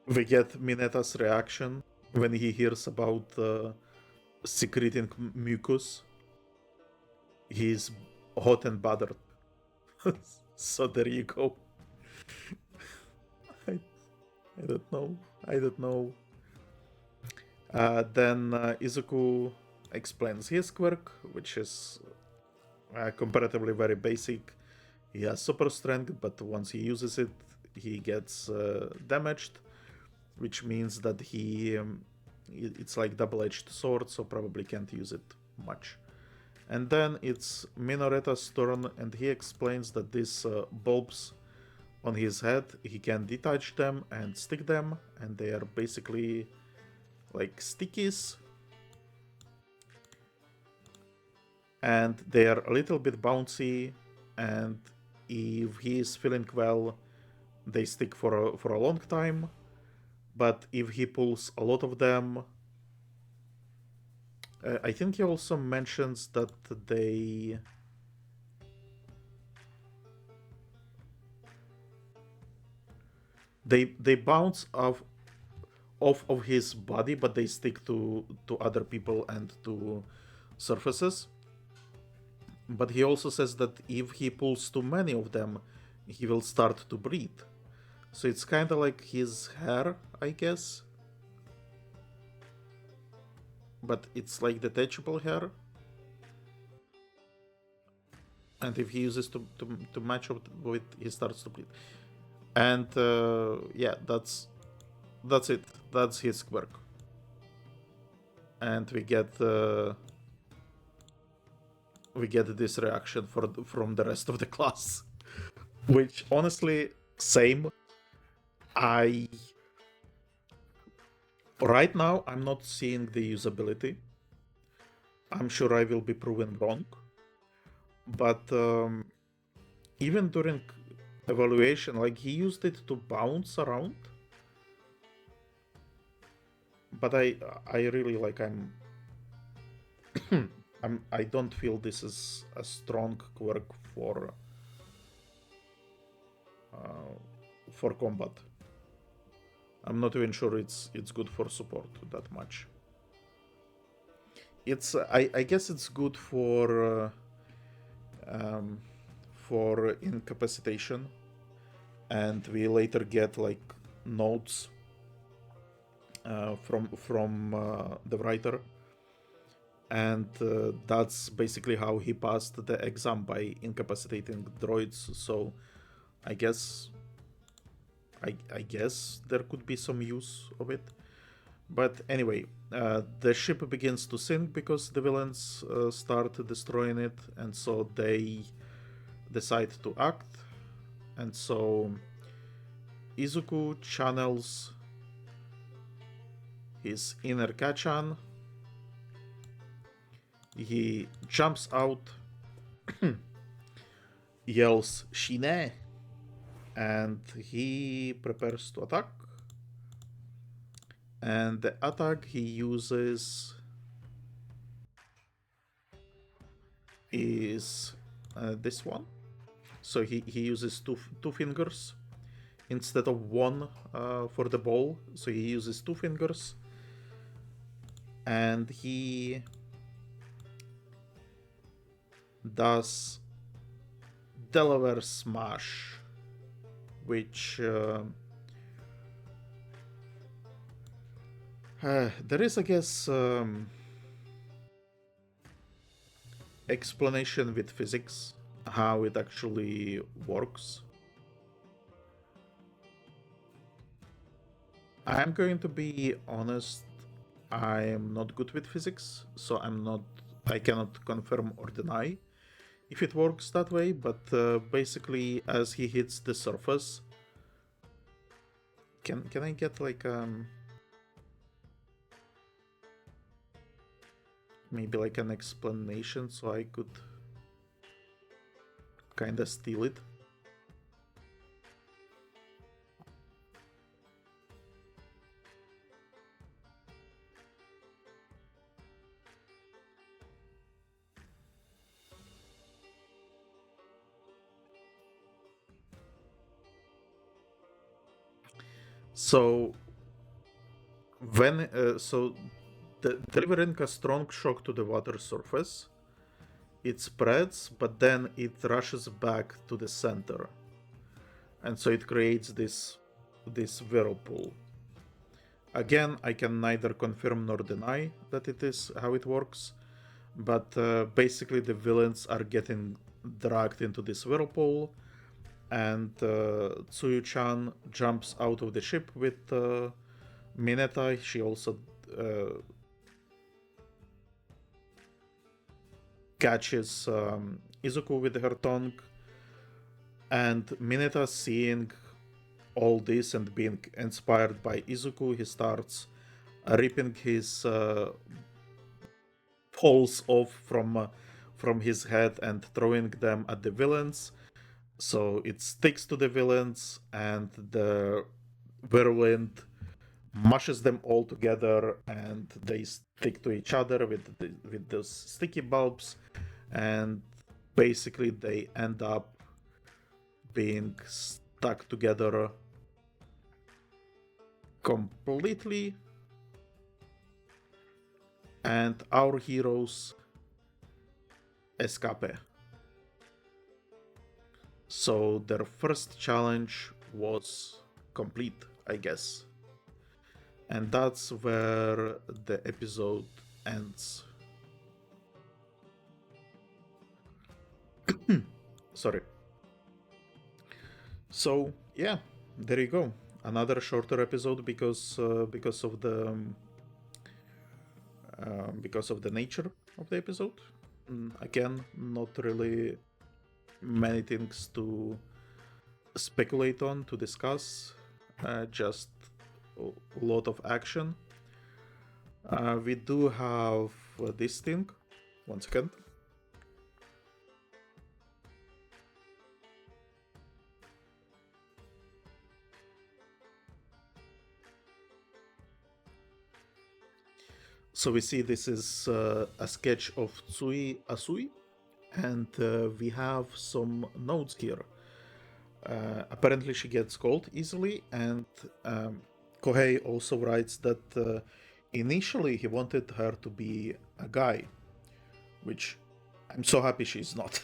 we get Mineta's reaction when he hears about secreting mucus. He's hot and bothered. So there you go. I don't know. Then Izuku explains his quirk, which is comparatively very basic. He has super strength, but once he uses it, he gets damaged, which means that it's like double-edged sword, so probably can't use it much. And then it's Minoreta's turn, and he explains that these bulbs on his head, he can detach them and stick them, and they are basically like stickies. And they are a little bit bouncy, and if he is feeling well, they stick for a long time. But if he pulls a lot of them, I think he also mentions that they bounce off of his body, but they stick to other people and to surfaces. But he also says that if he pulls too many of them, he will start to bleed. So it's kind of like his hair, I guess. But it's like detachable hair. And if he uses to match up with, he starts to bleed. And yeah, that's it. That's his quirk. And we get this reaction from the rest of the class, which honestly, same. Right now, I'm not seeing the usability. I'm sure I will be proven wrong. But even during evaluation. Like, he used it to bounce around, but I really like I don't feel this is a strong quirk for combat. I'm not even sure it's good for support that much. It's I guess it's good for incapacitation, and we later get like notes from the writer, and that's basically how he passed the exam, by incapacitating droids. So I guess I guess there could be some use of it. But anyway, the ship begins to sink because the villains start destroying it, and so they decide to act. And so Izuku channels his inner Kachan. He jumps out, yells "Shine!" and he prepares to attack. And the attack he uses is this one. So he uses two fingers instead of one for the ball. So he uses two fingers, and he does Delaware Smash, which there is, I guess, explanation with physics how it actually works. I'm going to be honest, I am not good with physics, so I cannot confirm or deny if it works that way, but basically as he hits the surface, can I get like maybe like an explanation so I could kinda steal it? So when delivering a strong shock to the water surface, it spreads, but then it rushes back to the center, and so it creates this whirlpool. Again, I can neither confirm nor deny that it is how it works, but basically the villains are getting dragged into this whirlpool, and Tsuyu-chan jumps out of the ship with Mineta. She also catches Izuku with her tongue, and Mineta, seeing all this and being inspired by Izuku, he starts ripping his poles off from his head and throwing them at the villains. So it sticks to the villains, and the whirlwind mushes them all together, and they stick to each other with those sticky bulbs, and basically they end up being stuck together completely, and our heroes escape. So their first challenge was complete, I guess. And that's where the episode ends. Sorry. So yeah, there you go. Another shorter episode because of the nature of the episode. Again, not really many things to speculate on, to discuss. Just a lot of action. We do have this thing. One second. So we see this is a sketch of Asui, and we have some notes here. Apparently she gets cold easily, and Kohei also writes that initially he wanted her to be a guy, which I'm so happy she's not.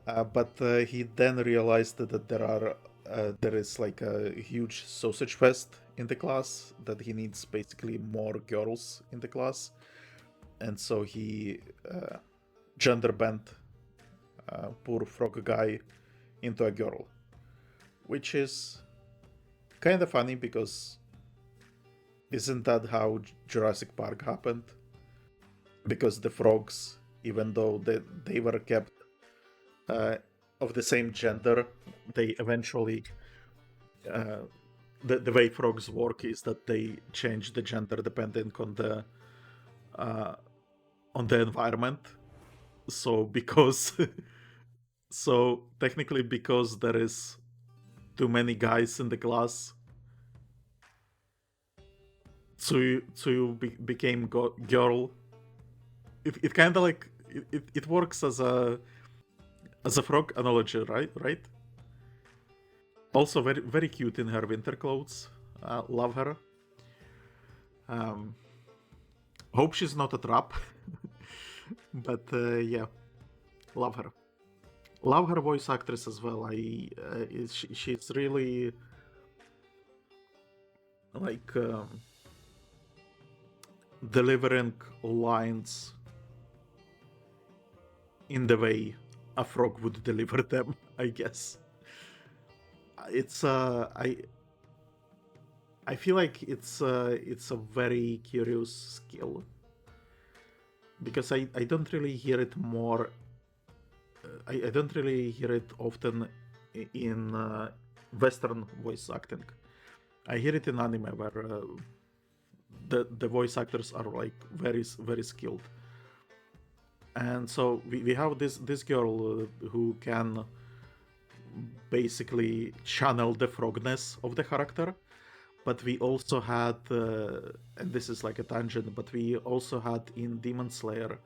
But he then realized that there is like a huge sausage fest in the class, that he needs basically more girls in the class, and so he gender bent poor frog guy into a girl, which is kind of funny because isn't that how Jurassic Park happened? Because the frogs, even though they were kept uh, of the same gender, they eventually the way frogs work is that they change the gender depending uh, on the environment. So because so technically because there is too many guys in the class, Tsuyu became girl. It kind of like it works as a frog analogy, right? Also very cute in her winter clothes. Love her. Um, hope she's not a trap. But yeah, love her. Love her voice actress as well. She's really like delivering lines in the way a frog would deliver them, I guess. It's I feel like it's a very curious skill, because I don't really hear it more. I don't really hear it often in Western voice acting. I hear it in anime where the voice actors are like very skilled, and so we have this girl who can basically channel the frogness of the character. But we also had, and this is like a tangent, but we also had in Demon Slayer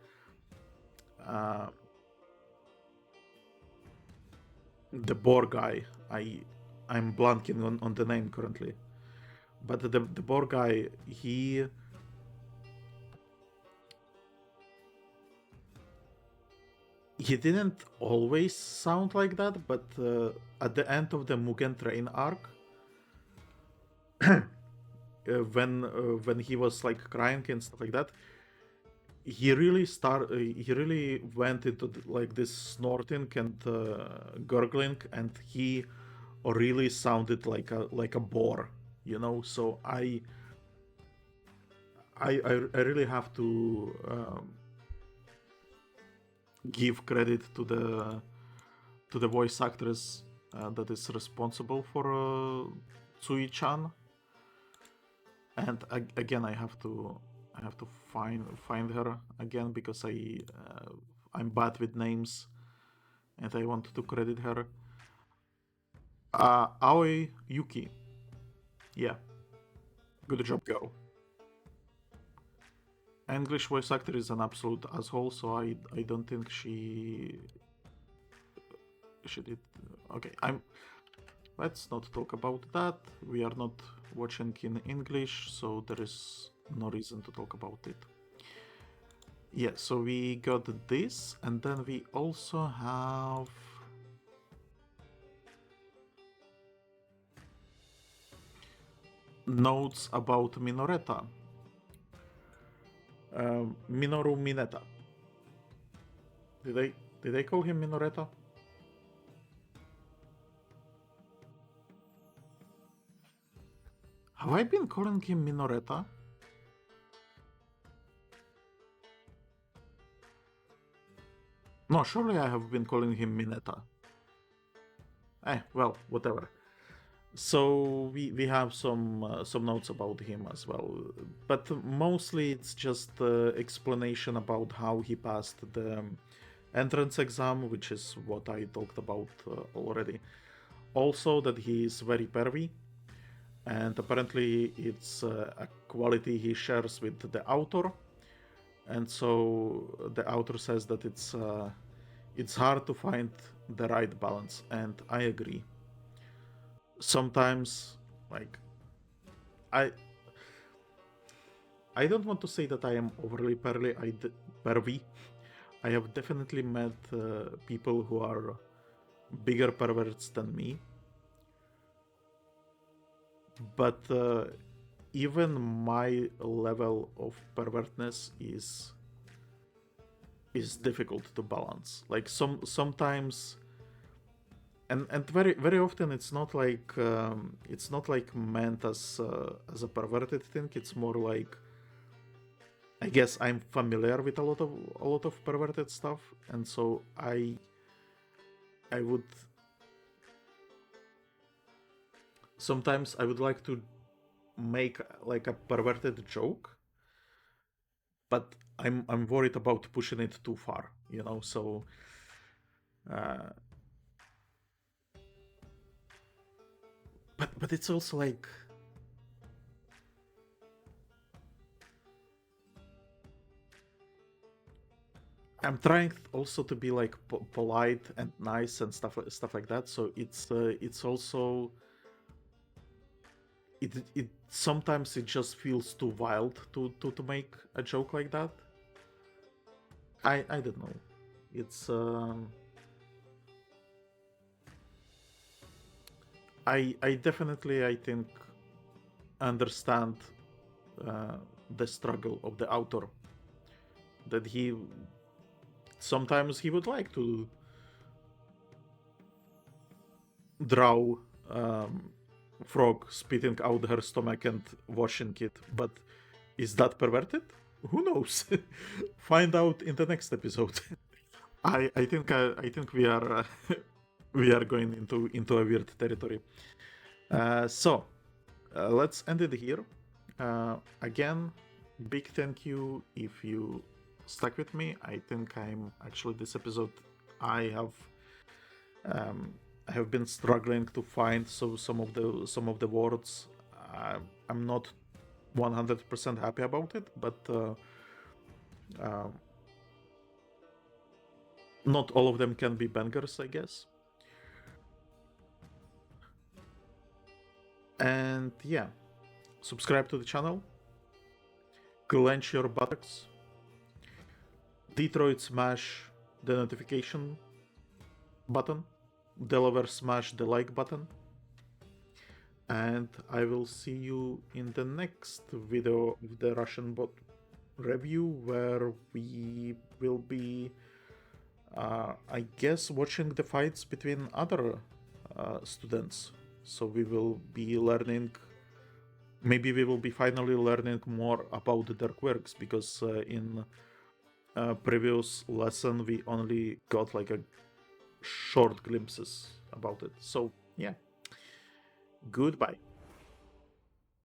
the boar guy. I'm blanking on the name currently, but the boar guy, he didn't always sound like that, but at the end of the Mugen Train arc, when he was like crying and stuff like that, he really went into like this snorting and gurgling, and he really sounded like a boar, so I really have to give credit to the voice actress that is responsible for Tsui-chan. And again, I have to find her again, because I'm bad with names, and I want to credit her. Aoi Yuki. Yeah, good job, girl. English voice actor is an absolute asshole, so I don't think she did. Okay, let's not talk about that. We are not watching in English, so there is no reason to talk about it. Yeah, so we got this, and then we also have notes about Minoreta. Minoru Mineta. Did I call him Minoreta? Have I been calling him Minoreta? No, surely I have been calling him Mineta. Well, whatever. So we have some notes about him as well, but mostly it's just explanation about how he passed the entrance exam, which is what I talked about already. Also that he is very pervy, and apparently it's a quality he shares with the author. And so the author says that it's hard to find the right balance, and I agree. Sometimes, like, I I don't want to say that I am overly pervy. I have definitely met people who are bigger perverts than me, but even my level of pervertness is difficult to balance. Like sometimes, and very often it's not like meant as a perverted thing. It's more like, I guess I'm familiar with a lot of perverted stuff, and so I would sometimes I would like to make like a perverted joke, but I'm worried about pushing it too far, you know. So, uh, but it's also like I'm trying also to be like polite and nice and stuff like that. So it's also it sometimes it just feels too wild to make a joke like that. I don't know. It's I definitely I think understand uh, the struggle of the author, that he sometimes he would like to draw frog spitting out her stomach and washing it, but is that perverted? Who knows? Find out in the next episode. I think we are we are going into a weird territory. So let's end it here. Again, big thank you if you stuck with me. I think I'm actually this episode I have um, I have been struggling to find some of the words. I'm not 100% happy about it, but uh, not all of them can be bangers, I guess. And yeah, subscribe to the channel, clench your buttocks, Detroit smash the notification button, Delaware smash the like button, and I will see you in the next video of the Russian bot review, where we will be, I guess, watching the fights between other students. So we will be learning, maybe we will be finally learning more about their quirks, because in previous lesson we only got like a short glimpses about it. So yeah, goodbye.